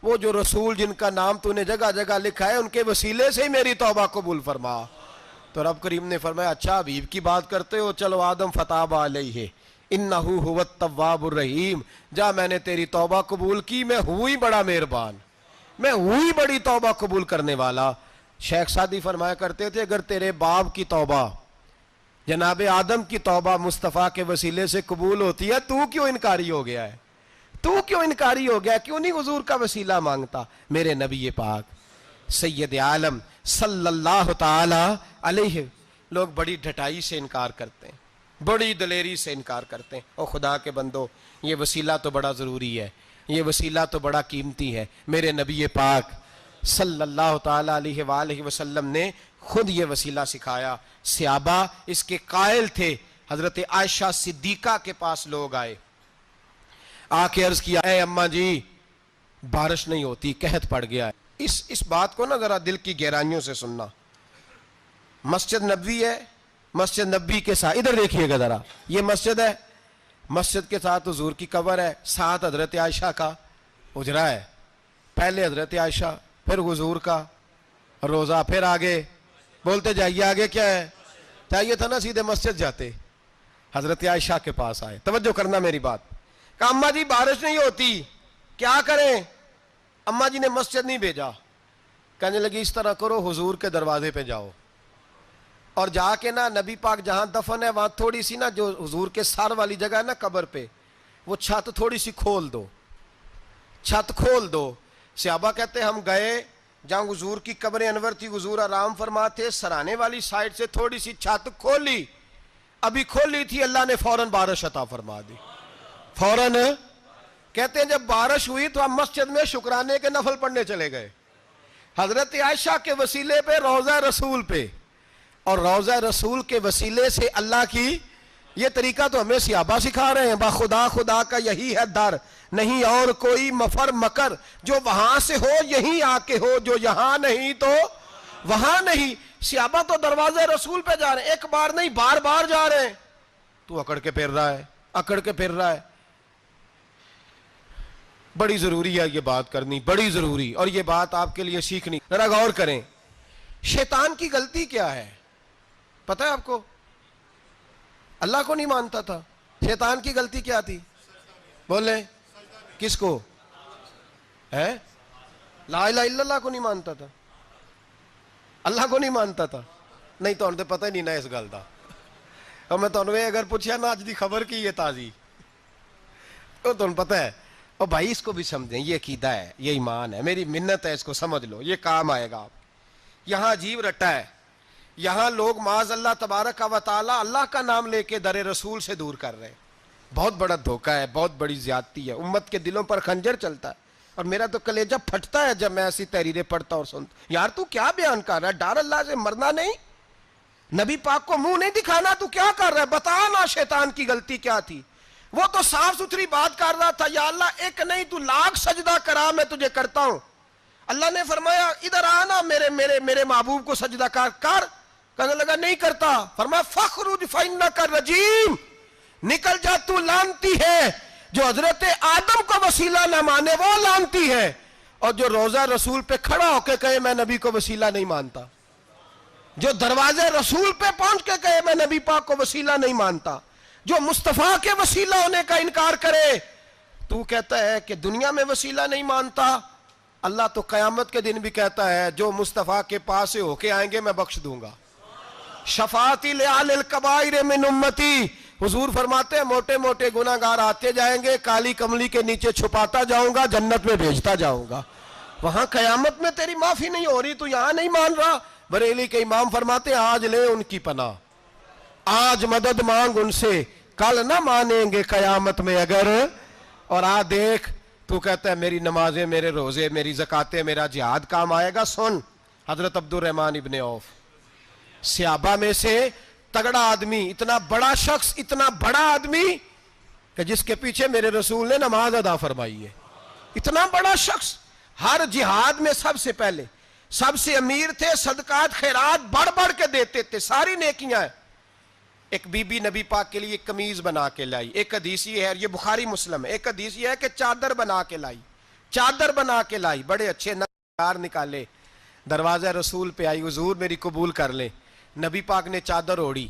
وہ جو رسول جن کا نام تو نے جگہ جگہ لکھا ہے ان کے وسیلے سے ہی میری توبہ قبول فرما. تو رب کریم نے فرمایا اچھا حبیب کی بات کرتے ہو، چلو آدم فتاب علیہ انہ هو التواب الرحیم. جا میں نے تیری توبہ قبول کی، میں ہوئی بڑا مہربان، میں ہوئی بڑی توبہ قبول کرنے والا. شیخ سعدی فرمایا کرتے تھے اگر تیرے باپ کی توبہ، جناب آدم کی توبہ مصطفیٰ کے وسیلے سے قبول ہوتی ہے، تو کیوں انکاری ہو گیا ہے؟ تو کیوں انکاری ہو گیا؟ کیوں نہیں حضور کا وسیلہ مانگتا؟ میرے نبی پاک سید عالم صلی اللہ تعالی علیہ. لوگ بڑی ڈھٹائی سے انکار کرتے ہیں، بڑی دلیری سے انکار کرتے ہیں. او خدا کے بندو، یہ وسیلہ تو بڑا ضروری ہے، یہ وسیلہ تو بڑا قیمتی ہے. میرے نبی پاک صلی اللہ تعالی علیہ وآلہ وسلم نے خود یہ وسیلہ سکھایا. صحابہ اس کے قائل تھے. حضرت عائشہ صدیقہ کے پاس لوگ آئے، آ کے عرض کیا اے اماں جی بارش نہیں ہوتی، قحط پڑ گیا ہے. اس بات کو نا ذرا دل کی گہرائیوں سے سننا. مسجد نبوی ہے، مسجد نبی کے ساتھ ادھر دیکھیے گا ذرا، یہ مسجد ہے، مسجد کے ساتھ حضور کی قبر ہے، ساتھ حضرت عائشہ کا حجرہ ہے. پہلے حضرت عائشہ، پھر حضور کا روزہ، پھر آگے بولتے جائیے آگے کیا ہے. چاہیے تھا نا سیدھے مسجد جاتے. حضرت عائشہ کے پاس آئے، توجہ کرنا میری بات. کہا اماں جی بارش نہیں ہوتی، کیا کریں؟ اماں جی نے مسجد نہیں بھیجا، کہنے لگی اس طرح کرو حضور کے دروازے پہ جاؤ اور جا کے نا نبی پاک جہاں دفن ہے وہاں تھوڑی سی نا جو حضور کے سر والی جگہ ہے نا قبر پہ، وہ چھت تھوڑی سی کھول دو، چھت کھول دو. صحابہ کہتے ہم گئے جہاں حضور کی قبر انور تھی، حضور آرام فرماتے، سرانے والی سائڈ سے تھوڑی سی چھت کھولی، ابھی کھولی تھی اللہ نے فوراً بارش عطا فرما دی. فوراً کہتے ہیں جب بارش ہوئی تو ہم مسجد میں شکرانے کے نفل پڑھنے چلے گئے حضرت عائشہ کے وسیلے پہ، روضہ رسول پہ، اور روضہ رسول کے وسیلے سے اللہ کی یہ طریقہ تو ہمیں صحابہ سکھا رہے ہیں، با خدا خدا کا یہی ہے در، نہیں اور کوئی مفر مکر، جو وہاں سے ہو یہیں آ کے ہو، جو یہاں نہیں تو وہاں نہیں۔ صحابہ تو دروازے رسول پہ جا رہے ہیں، ایک بار نہیں بار بار جا رہے ہیں، تو اکڑ کے پھر رہا ہے، اکڑ کے پھر رہا ہے۔ بڑی ضروری ہے یہ بات کرنی، بڑی ضروری، اور یہ بات آپ کے لیے سیکھنی۔ ذرا غور کریں، شیطان کی غلطی کیا ہے پتہ ہے آپ کو؟ اللہ کو نہیں مانتا تھا۔ شیطان کی غلطی کیا تھی؟ بولیں کس کو؟ ہے لا الہ الا اللہ کو نہیں مانتا تھا، اللہ کو نہیں مانتا تھا۔ نہیں تو انہیں پتہ ہی نہیں نہ اس گل دا، اور میں تو اگر پوچھا نا اج دی خبر کی یہ تازی، تو تمہیں پتہ ہے، اور بھائی اس کو بھی سمجھیں، یہ عقیدہ ہے، یہ ایمان ہے، میری منت ہے، اس کو سمجھ لو، یہ کام آئے گا آپ۔ یہاں عجیب رٹا ہے، یہاں لوگ معاذ اللہ تبارک و تعالی اللہ کا نام لے کے در رسول سے دور کر رہے ہیں۔ بہت بڑا دھوکہ ہے، بہت بڑی زیادتی ہے، امت کے دلوں پر خنجر چلتا ہے، اور میرا تو کلیجہ پھٹتا ہے جب میں ایسی تحریریں پڑھتا اور سنتا۔ یار تو کیا بیان کر رہا ہے؟ ڈر اللہ سے مرنا نہیں، نبی پاک کو منہ نہیں دکھانا، تو کیا کر رہا ہے؟ بتا نا شیطان کی غلطی کیا تھی۔ وہ تو صاف ستھری بات کر رہا تھا، یا اللہ ایک نہیں تو لاکھ سجدہ کرا میں تجھے کرتا ہوں۔ اللہ نے فرمایا ادھر آنا، میرے محبوب کو سجدہ کر۔ کہنے لگا نہیں کرتا، فرمایا فخرج فإنک رجیم، نکل جا تو لعنتی ہے۔ جو حضرت آدم کو وسیلہ نہ مانے وہ لعنتی ہے، اور جو روضہ رسول پہ کھڑا ہو کے کہے میں نبی کو وسیلہ نہیں مانتا، جو دروازے رسول پہ پہنچ کے کہے میں نبی پاک کو وسیلہ نہیں مانتا، جو مصطفیٰ کے وسیلہ ہونے کا انکار کرے، تو کہتا ہے کہ دنیا میں وسیلہ نہیں مانتا۔ اللہ تو قیامت کے دن بھی کہتا ہے جو مصطفیٰ کے پاس سے ہو کے آئیں گے میں بخش دوں گا۔ شفاعتی لآل الکبائر من امتی، حضور فرماتے ہیں موٹے موٹے گناہگار آتے جائیں گے، کالی کملی کے نیچے چھپاتا جاؤں گا، جنت میں بھیجتا جاؤں گا۔ وہاں قیامت میں تیری معافی نہیں ہو رہی، تو یہاں نہیں مان رہا۔ بریلی کے امام فرماتے ہیں آج لے ان کی پناہ، آج مدد مانگ ان سے، کل نہ مانیں گے قیامت میں اگر۔ اور دیکھ تو کہتا ہے میری نمازیں، میرے روزے، میری زکاتیں، میرا جہاد کام آئے گا۔ سن، حضرت عبد الرحمن ابن عوف صحابہ میں سے تگڑا آدمی، اتنا بڑا شخص، اتنا بڑا آدمی کہ جس کے پیچھے میرے رسول نے نماز ادا فرمائی ہے، اتنا بڑا شخص، ہر جہاد میں سب سے پہلے، سب سے امیر تھے، صدقات خیرات بڑھ بڑھ کے دیتے تھے، ساری نیکیاں ہیں۔ ایک بی بی نبی پاک کے لیے ایک قمیض بنا کے لائی، ایک حدیث یہ ہے، یہ بخاری مسلم ہے، ایک حدیث یہ ہے کہ چادر بنا کے لائی، چادر بنا کے لائی، بڑے اچھے نگار نکالے، دروازہ رسول پہ آئی، حضور میری قبول کر لیں۔ نبی پاک نے چادر اوڑی،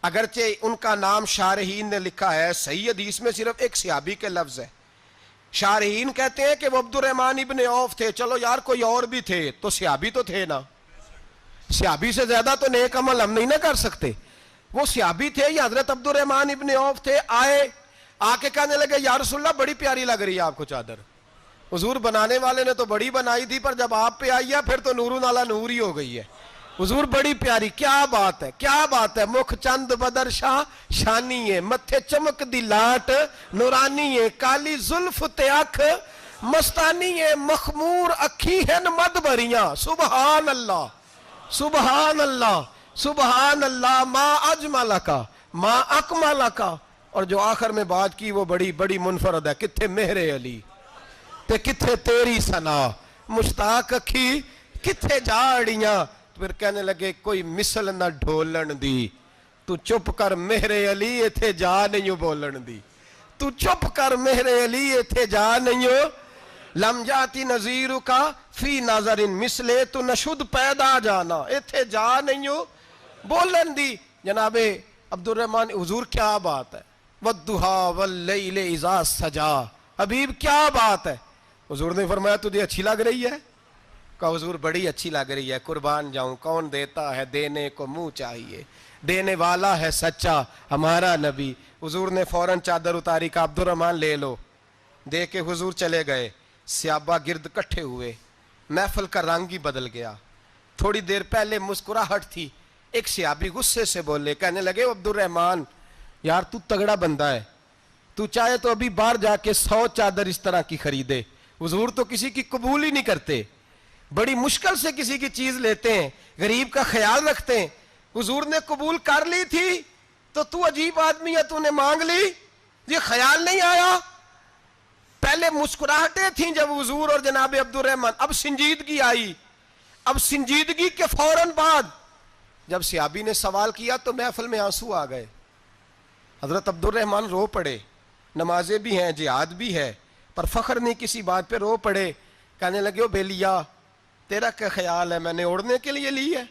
اگرچہ ان کا نام شارحین نے لکھا ہے، صحیح حدیث میں صرف ایک صحابی کے لفظ ہے۔ شارحین کہتے ہیں کہ وہ عبد الرحمن ابن عوف تھے، چلو یار کوئی اور بھی تھے تو صحابی تو تھے نا، صحابی سے زیادہ تو نیک عمل ہم نہیں نہ کر سکتے۔ وہ صحابی تھے، یا حضرت عبد الرحمن ابن عوف تھے، آئے، آ کے کہنے لگے یا رسول اللہ بڑی پیاری لگ رہی ہے آپ کو چادر۔ حضور بنانے والے نے تو بڑی بنائی تھی، پر جب آپ پہ آئی ہے پھر تو نورون علی نور ہی ہو گئی ہے۔ حضور بڑی پیاری، کیا بات ہے، کیا بات ہے، مکھ چند بدر شاہ شانی ہے، متھے چمک دی لاٹ نورانی ہے، کالی زلف تے اکھ مستانی ہے، مخمور اکھی ہیں مد بریاں۔ سبحان اللہ، سبحان اللہ، سبحان اللہ، ما اجملکا ما اکملکا۔ اور جو آخر میں بات کی وہ بڑی بڑی منفرد ہے، کتھے مہر علی تے کتھے تیری ثنا، مشتاق اکھی کتھے جاڑیاں۔ پھر کہنے لگے کوئی مثل نہ ڈھولن دی، تو چپ کر مہر علی ایتھے جا نہیں بولن دی، تو چپ کر مہر علی ایتھے جا نہیں، لم جاتی نظیر کا فی نظر مثلے، تو نشد پیدا جانا ایتھے جا نہیں بولن دی۔ جناب عبد الرحمن، حضور کیا بات ہے، والضحیٰ واللیل اذا سجا، حبیب کیا بات ہے۔ حضور نے فرمایا تجھے اچھی لگ رہی ہے؟ کہا حضور بڑی اچھی لگ رہی ہے، قربان جاؤں، کون دیتا ہے دینے کو منہ چاہیے، دینے والا ہے سچا ہمارا نبی۔ حضور نے فوراً چادر اتاری، کہا عبد الرحمن لے لو، دے کے حضور چلے گئے۔ صحابہ گرد کٹھے ہوئے، محفل کا رنگ ہی بدل گیا۔ تھوڑی دیر پہلے مسکراہٹ تھی، ایک صحابی غصے سے بولے، کہنے لگے عبد الرحمن یار تو تگڑا بندہ ہے، تو چاہے تو ابھی باہر جا کے 100 چادر اس طرح کی خریدے، حضور تو کسی کی قبول ہی نہیں کرتے، بڑی مشکل سے کسی کی چیز لیتے ہیں، غریب کا خیال رکھتے ہیں۔ حضور نے قبول کر لی تھی تو عجیب آدمی ہے, تو نے مانگ لی, یہ خیال نہیں آیا. پہلے مسکراہٹیں تھیں جب حضور اور جناب عبد الرحمن, اب سنجیدگی آئی. اب سنجیدگی کے فوراً بعد جب صحابی نے سوال کیا تو محفل میں آنسو آ گئے. حضرت عبد الرحمن رو پڑے, نمازیں بھی ہیں, جہاد بھی ہے, پر فخر نہیں کسی بات پہ, رو پڑے. کہنے لگے, او بیلیا تیرا کیا خیال ہے, میں نے اوڑھنے کے لیے لی ہے,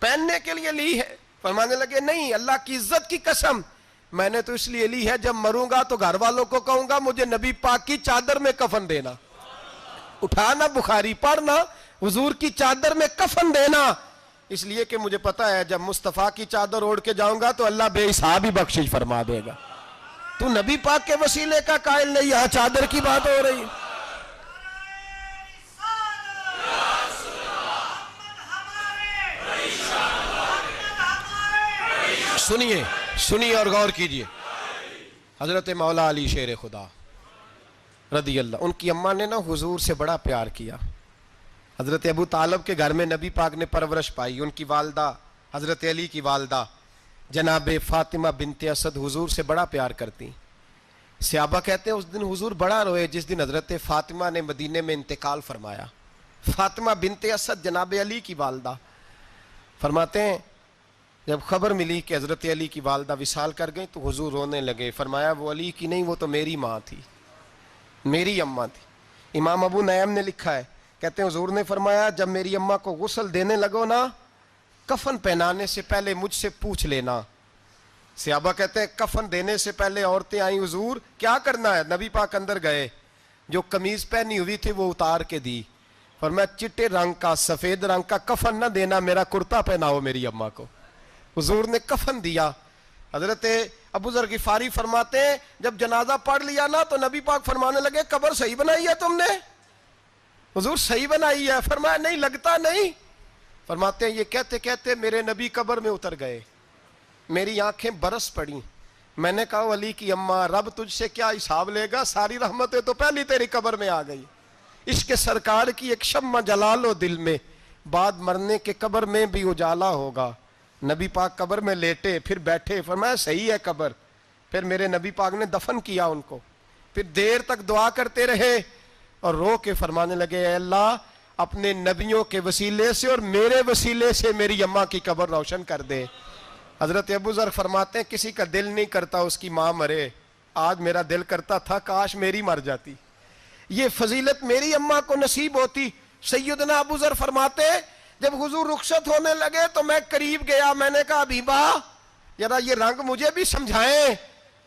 پہننے کے لیے لی ہے؟ فرمانے لگے, نہیں, اللہ کی عزت کی قسم, میں نے تو اس لیے لی ہے جب مروں گا تو گھر والوں کو کہوں گا مجھے نبی پاک کی چادر میں کفن دینا. اٹھانا بخاری پڑھنا, حضور کی چادر میں کفن دینا, اس لیے کہ مجھے پتا ہے جب مصطفیٰ کی چادر اوڑھ کے جاؤں گا تو اللہ بے حساب ہی بخشش فرما دے گا. تو نبی پاک کے وسیلے کا قائل نہیں, یہاں چادر کی بات ہو رہی. سنیے اور غور کیجئے. حضرت مولا علی شیر خدا رضی اللہ, ان کی اماں نے نا حضور سے بڑا پیار کیا. حضرت ابو طالب کے گھر میں نبی پاک نے پرورش پائی. ان کی والدہ حضرت علی کی والدہ جناب فاطمہ بنت اسد حضور سے بڑا پیار کرتی. صحابہ کہتے ہیں اس دن حضور بڑا روئے جس دن حضرت فاطمہ نے مدینے میں انتقال فرمایا. فاطمہ بنت اسد جناب علی کی والدہ فرماتے ہیں جب خبر ملی کہ حضرت علی کی والدہ وصال کر گئی تو حضور رونے لگے. فرمایا وہ علی کی نہیں, وہ تو میری ماں تھی, میری اماں تھی. امام ابو نعیم نے لکھا ہے, کہتے ہیں حضور نے فرمایا جب میری اماں کو غسل دینے لگو نا, کفن پہنانے سے پہلے مجھ سے پوچھ لینا. صحابہ کہتے ہیں کفن دینے سے پہلے عورتیں آئیں, حضور کیا کرنا ہے؟ نبی پاک اندر گئے, جو قمیض پہنی ہوئی تھی وہ اتار کے دی. فرمایا چٹے رنگ کا سفید رنگ کا کفن نہ دینا, میرا کرتا پہناؤ میری اماں کو. حضور نے کفن دیا. حضرت ابو ذر غفاری فرماتے ہیں جب جنازہ پڑھ لیا نا تو نبی پاک فرمانے لگے قبر صحیح بنائی ہے تم نے؟ حضور صحیح بنائی ہے. فرمایا نہیں, لگتا نہیں. فرماتے ہیں یہ کہتے کہتے میرے نبی قبر میں اتر گئے, میری آنکھیں برس پڑیں. میں نے کہا علی کی اماں رب تجھ سے کیا حساب لے گا, ساری رحمتیں تو پہلی تیری قبر میں آ گئی. عشق سرکار کی ایک شمع جلا لو دل میں, بعد مرنے کے قبر میں بھی اجالا ہوگا. نبی پاک قبر میں لیٹے, پھر بیٹھے, فرمایا صحیح ہے قبر. پھر میرے نبی پاک نے دفن کیا ان کو. پھر دیر تک دعا کرتے رہے اور رو کے فرمانے لگے اے اللہ اپنے نبیوں کے وسیلے سے اور میرے وسیلے سے میری اماں کی قبر روشن کر دے. حضرت ابو ذر فرماتے ہیں کسی کا دل نہیں کرتا اس کی ماں مرے, آج میرا دل کرتا تھا کاش میری مر جاتی, یہ فضیلت میری اماں کو نصیب ہوتی. سیدنا ابو ذر فرماتے جب حضور رخصت ہونے لگے تو میں قریب گیا, میں نے کہا حبیبہ ذرا یہ رنگ مجھے بھی سمجھائیں.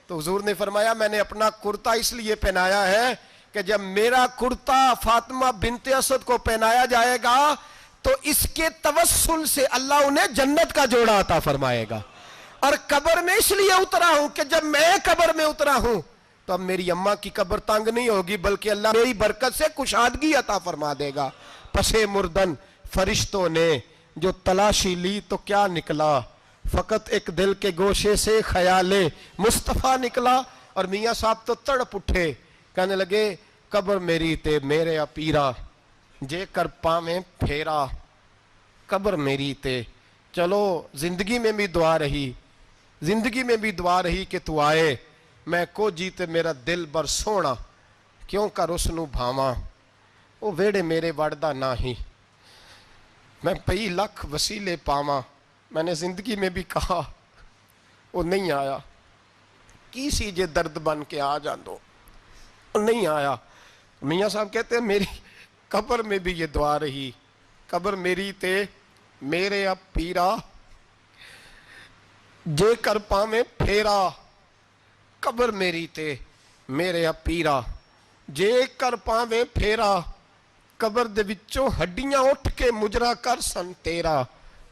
تو حضور نے فرمایا میں نے اپنا کرتا اس لیے پہنایا ہے کہ جب میرا کرتا فاطمہ بنت اسد کو پہنایا جائے گا تو اس کے توسل سے اللہ انہیں جنت کا جوڑا عطا فرمائے گا. اور قبر میں اس لیے اترا ہوں کہ جب میں قبر میں اترا ہوں تو اب میری اماں کی قبر تنگ نہیں ہوگی, بلکہ اللہ میری برکت سے کشادگی عطا فرما دے گا. پسے مردن فرشتوں نے جو تلاشی لی تو کیا نکلا, فقط ایک دل کے گوشے سے خیال مصطفیٰ نکلا. اور میاں صاحب تو تڑپ اٹھے, کہنے لگے قبر میری تے میرے پیرا, جے کر پاویں پھیرا قبر میری تے. چلو زندگی میں بھی دعا رہی, زندگی میں بھی دعا رہی کہ تو آئے, میں کو جیتے میرا دل بر سونا کیوں کر اس نو بھاواں, وہ ویڑے میرے وڑدا نہ ہی, میں پئی لکھ وسیلے پاواں. میں نے زندگی میں بھی کہا وہ نہیں آیا, کی سی جے درد بن کے آ جاندو, وہ نہیں آیا. میاں صاحب کہتے ہیں میری قبر میں بھی یہ دعا رہی, قبر میری تے میرے اب پیرا, جے کر پاویں پھیرا قبر میری تے میرے اب پیرا, جے کر پاویں پھیرا قبر دے وچوں ہڈیاں اٹھ کے مجرا کر سن تیرا.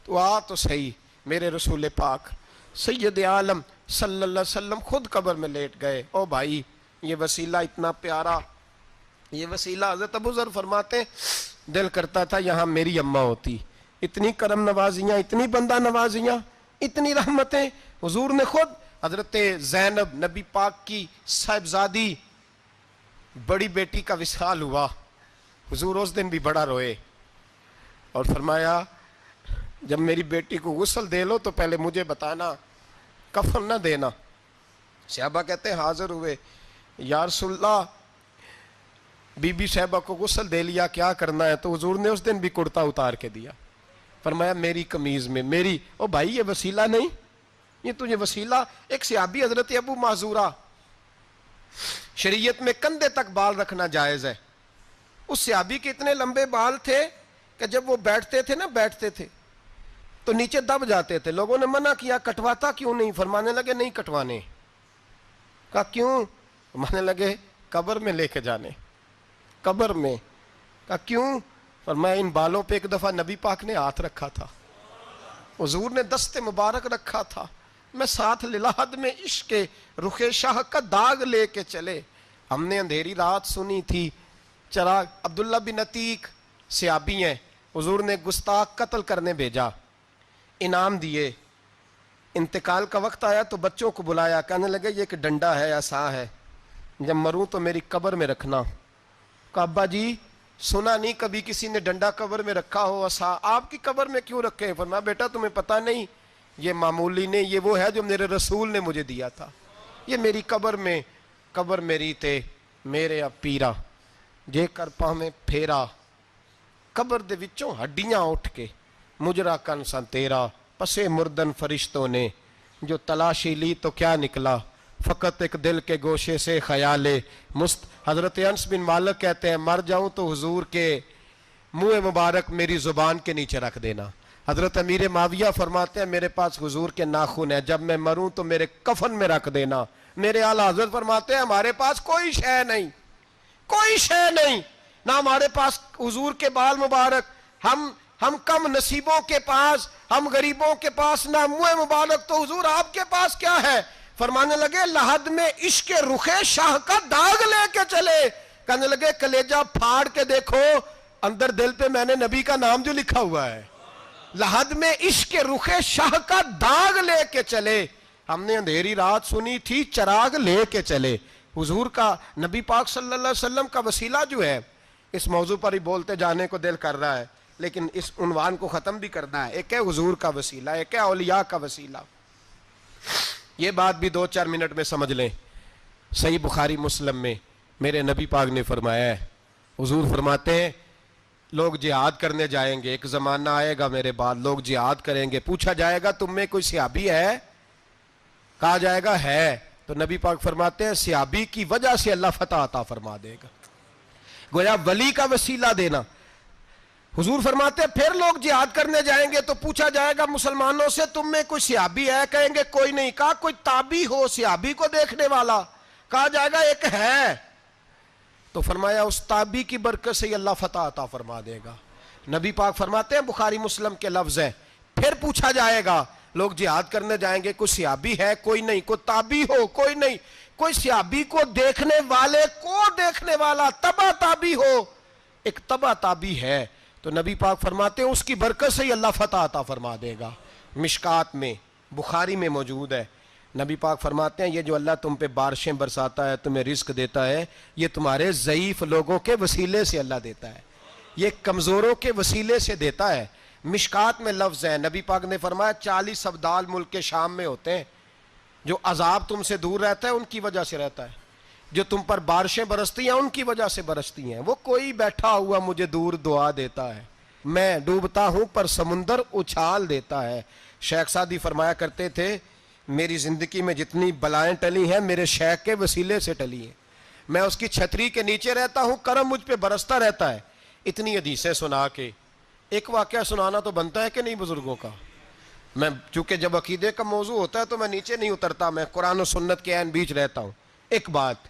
تو آ تو صحیح. میرے رسول پاک سید عالم صلی اللہ علیہ وسلم خود قبر میں لیٹ گئے. او بھائی یہ وسیلہ اتنا پیارا, یہ وسیلہ. حضرت ابو ذر فرماتے دل کرتا تھا یہاں میری اماں ہوتی, اتنی کرم نوازیاں, اتنی بندہ نوازیاں, اتنی رحمتیں. حضور نے خود حضرت زینب نبی پاک کی صاحبزادی بڑی بیٹی کا وصال ہوا, حضور اس دن بھی بڑا روئے اور فرمایا جب میری بیٹی کو غسل دے لو تو پہلے مجھے بتانا. کفن نہ دینا۔ صحابہ کہتے ہیں حاضر ہوئے، یا رسول اللہ بی بی صاحبہ کو غسل دے لیا، کیا کرنا ہے؟ تو حضور نے اس دن بھی کرتا اتار کے دیا، فرمایا میری قمیض میں میری۔ او بھائی یہ وسیلہ نہیں، یہ تجھے وسیلہ۔ ایک صحابی حضرت ابو معذورہ، شریعت میں کندھے تک بال رکھنا جائز ہے، اس صحابی کے اتنے لمبے بال تھے کہ جب وہ بیٹھتے تھے تو نیچے دب جاتے تھے۔ لوگوں نے منع کیا، کٹواتا کیوں نہیں؟ فرمانے لگے نہیں کٹوانے۔ کہا کیوں؟ فرمانے لگے قبر میں لے کے جانے، قبر میں۔ کہا کیوں؟ فرمایا ان بالوں پہ ایک دفعہ نبی پاک نے ہاتھ رکھا تھا، حضور نے دست مبارک رکھا تھا، میں ساتھ للحد میں عشق کے رخ شاہ کا داغ لے کے چلے، ہم نے اندھیری رات سنی تھی چراغ۔ عبداللہ بن عتیق صحابی ہیں، حضور نے گستاخ قتل کرنے بھیجا، انعام دیے، انتقال کا وقت آیا تو بچوں کو بلایا، کہنے لگے یہ ایک ڈنڈا ہے، عصا ہے، جب مروں تو میری قبر میں رکھنا۔ کہا ابا جی سنا نہیں کبھی کسی نے ڈنڈا قبر میں رکھا ہو، عصا آپ کی قبر میں کیوں رکھے؟ فرمایا بیٹا تمہیں پتہ نہیں، یہ معمولی نہیں، یہ وہ ہے جو میرے رسول نے مجھے دیا تھا، یہ میری قبر میں، قبر میری تے میرے اب پیرا جے کر پاہ میں پھیرا، قبر دے وچوں ہڈیاں اٹھ کے مجرا کن سن تیرا، پسے مردن فرشتوں نے جو تلاشی لی تو کیا نکلا، فقط ایک دل کے گوشے سے خیال مست۔ حضرت انس بن مالک کہتے ہیں مر جاؤں تو حضور کے منہ مبارک میری زبان کے نیچے رکھ دینا۔ حضرت امیر معاویہ فرماتے ہیں میرے پاس حضور کے ناخن ہے، جب میں مروں تو میرے کفن میں رکھ دینا۔ میرے اعلیٰ حضرت فرماتے ہیں ہمارے پاس کوئی شے نہیں، کوئی شے نہیں، نہ ہمارے پاس حضور کے بال مبارک، ہم کم نصیبوں کے پاس، ہم غریبوں کے پاس نہ منہ مبارک، تو حضور آپ کے پاس کیا ہے؟ فرمانے لگے لحد میں عشق رخ شاہ کا داغ لے کے چلے، کہنے لگے کلیجہ پھاڑ کے دیکھو اندر دل پہ میں نے نبی کا نام جو لکھا ہوا ہے، لحد میں عشق رخ شاہ کا داغ لے کے چلے، ہم نے اندھیری رات سنی تھی چراغ لے کے چلے۔ حضور کا، نبی پاک صلی اللہ علیہ وسلم کا وسیلہ جو ہے، اس موضوع پر ہی بولتے جانے کو دل کر رہا ہے لیکن اس عنوان کو ختم بھی کرنا ہے۔ ایک ہے حضور کا وسیلہ، ایک ہے اولیاء کا وسیلہ۔ یہ بات بھی 2-4 منٹ میں سمجھ لیں۔ صحیح بخاری مسلم میں میرے نبی پاک نے فرمایا ہے، حضور فرماتے ہیں لوگ جہاد کرنے جائیں گے، ایک زمانہ آئے گا میرے بعد لوگ جہاد کریں گے، پوچھا جائے گا تم میں کوئی صحابی ہے؟ کہا جائے گا ہے، تو نبی پاک فرماتے ہیں صحابی کی وجہ سے اللہ فتح عطا فرما دے گا۔ گویا ولی کا وسیلہ دینا۔ حضور فرماتے ہیں پھر لوگ جہاد کرنے جائیں گے تو پوچھا جائے گا مسلمانوں سے تم میں کوئی صحابی ہے؟ کہیں گے کوئی نہیں۔ کہا کوئی تابعی ہو صحابی کو دیکھنے والا؟ کہا جائے گا ایک ہے، تو فرمایا اس تابعی کی برکت سے ہی اللہ فتح عطا فرما دے گا۔ نبی پاک فرماتے ہیں بخاری مسلم کے لفظ ہیں، پھر پوچھا جائے گا لوگ جہاد کرنے جائیں گے کوئی صحابی ہے؟ کوئی نہیں۔ کوئی تابعی ہو؟ کوئی نہیں۔ کوئی صحابی کو دیکھنے والے کو دیکھنے والا تبع تابعی ہو؟ ایک تبع تابعی ہے، تو نبی پاک فرماتے ہیں اس کی برکت سے ہی اللہ فتح عطا فرما دے گا۔ مشکات میں، بخاری میں موجود ہے، نبی پاک فرماتے ہیں یہ جو اللہ تم پہ بارشیں برساتا ہے، تمہیں رزق دیتا ہے، یہ تمہارے ضعیف لوگوں کے وسیلے سے اللہ دیتا ہے، یہ کمزوروں کے وسیلے سے دیتا ہے۔ مشکات میں لفظ ہے، نبی پاک نے فرمایا 40 ابدال ملک کے شام میں ہوتے ہیں، جو عذاب تم سے دور رہتا ہے ان کی وجہ سے رہتا ہے، جو تم پر بارشیں برستی ہیں ان کی وجہ سے برستی ہیں۔ وہ کوئی بیٹھا ہوا مجھے دور دعا دیتا ہے، میں ڈوبتا ہوں پر سمندر اچھال دیتا ہے۔ شیخ سعدی فرمایا کرتے تھے میری زندگی میں جتنی بلائیں ٹلی ہیں میرے شیخ کے وسیلے سے ٹلی ہیں، میں اس کی چھتری کے نیچے رہتا ہوں، کرم مجھ پہ برستا رہتا ہے۔ اتنی حدیثیں سنا کے ایک واقعہ سنانا تو بنتا ہے کہ نہیں بزرگوں کا؟ میں چونکہ جب عقیدے کا موضوع ہوتا ہے تو میں نیچے نہیں اترتا، میں قرآن و سنت کے عین بیچ رہتا ہوں۔ ایک بات،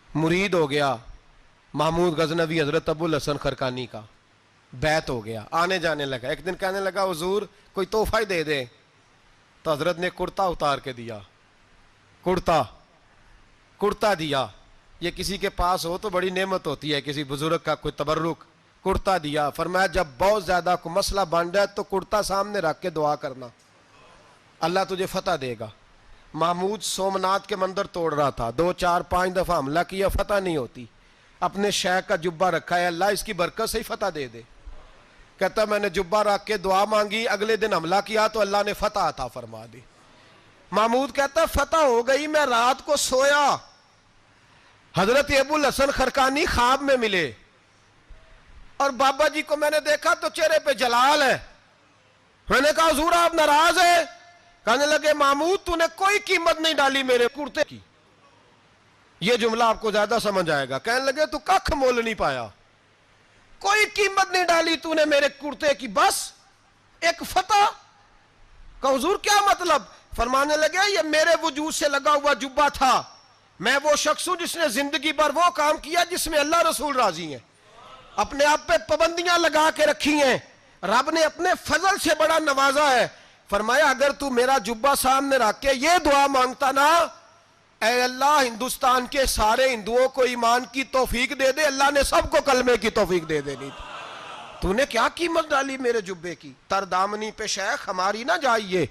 مرید ہو گیا محمود غزنوی حضرت ابو الحسن خرقانی کا، بیعت ہو گیا، آنے جانے لگا۔ ایک دن کہنے لگا حضور کوئی تحفہ ہی دے دے، تو حضرت نے کرتا اتار کے دیا، کرتا دیا۔ یہ کسی کے پاس ہو تو بڑی نعمت ہوتی ہے، کسی بزرگ کا کوئی تبرک، کرتا دیا۔ فرمایا جب بہت زیادہ کوئی مسئلہ بن جائے تو کرتا سامنے رکھ کے دعا کرنا، اللہ تجھے فتح دے گا۔ محمود سومنات کے مندر توڑ رہا تھا، 2-4-5 دفعہ حملہ کیا، فتح نہیں ہوتی، اپنے شیخ کا جبہ رکھا ہے، اللہ اس کی برکت سے ہی فتح دے دے۔ کہتا میں نے جبہ رکھ کے دعا مانگی، اگلے دن حملہ کیا تو اللہ نے فتح عطا فرما دی۔ محمود کہتا فتح ہو گئی، میں رات کو سویا، حضرت ابو الحسن خرقانی خواب میں ملے اور بابا جی کو میں نے دیکھا تو چہرے پہ جلال ہے۔ میں نے کہا حضور آپ ناراض ہیں؟ کہنے لگے محمود تو نے کوئی قیمت نہیں ڈالی میرے کرتے کی۔ یہ جملہ آپ کو زیادہ سمجھ آئے گا۔ کہنے لگے تو ککھ مول نہیں پایا، کوئی قیمت نہیں ڈالی تو نے میرے کرتے کی، بس ایک فتح۔ کہ حضور کیا مطلب؟ فرمانے لگے یہ میرے وجود سے لگا ہوا جبہ تھا، میں وہ شخص ہوں جس نے زندگی بھر وہ کام کیا جس میں اللہ رسول راضی ہیں، اپنے آپ پہ پابندیاں لگا کے رکھی ہیں، رب نے اپنے فضل سے بڑا نوازا ہے۔ فرمایا اگر تو میرا جبہ سامنے رکھ کے یہ دعا مانگتا نا، اے اللہ ہندوستان کے سارے ہندوؤں کو ایمان کی توفیق دے دے، اللہ نے سب کو کلمے کی توفیق دے دینی تھی۔ تو نے کیا قیمت ڈالی میرے جبے کی؟ تر دامنی پہ شیخ ہماری نہ جائیے،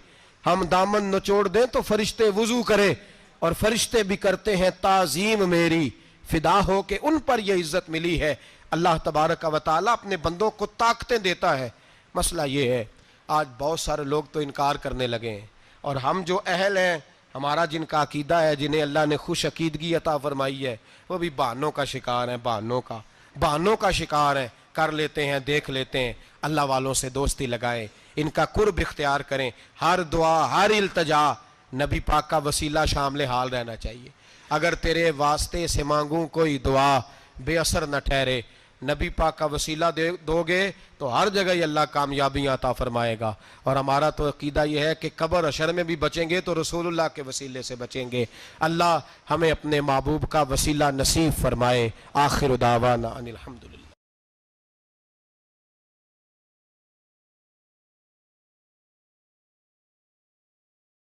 ہم دامن نچوڑ دیں تو فرشتے وضو کرے، اور فرشتے بھی کرتے ہیں تعظیم میری، فدا ہو کہ ان پر یہ عزت ملی ہے۔ اللہ تبارک و تعالیٰ اپنے بندوں کو طاقتیں دیتا ہے۔ مسئلہ یہ ہے آج بہت سارے لوگ تو انکار کرنے لگے ہیں، اور ہم جو اہل ہیں، ہمارا جن کا عقیدہ ہے، جنہیں اللہ نے خوش عقیدگی عطا فرمائی ہے، وہ بھی بہانوں کا شکار ہیں، بہانوں کا شکار ہیں، کر لیتے ہیں، دیکھ لیتے ہیں۔ اللہ والوں سے دوستی لگائیں، ان کا قرب اختیار کریں، ہر دعا ہر التجا نبی پاک کا وسیلہ شامل حال رہنا چاہیے۔ اگر تیرے واسطے سے مانگوں کوئی دعا بے اثر نہ ٹھہرے، نبی پاک کا وسیلہ دو گے تو ہر جگہ ہی اللہ کامیابیاں عطا فرمائے گا۔ اور ہمارا تو عقیدہ یہ ہے کہ قبر حشر میں بھی بچیں گے تو رسول اللہ کے وسیلے سے بچیں گے۔ اللہ ہمیں اپنے محبوب کا وسیلہ نصیب فرمائے۔ آخر دعوانا ان الحمدللہ۔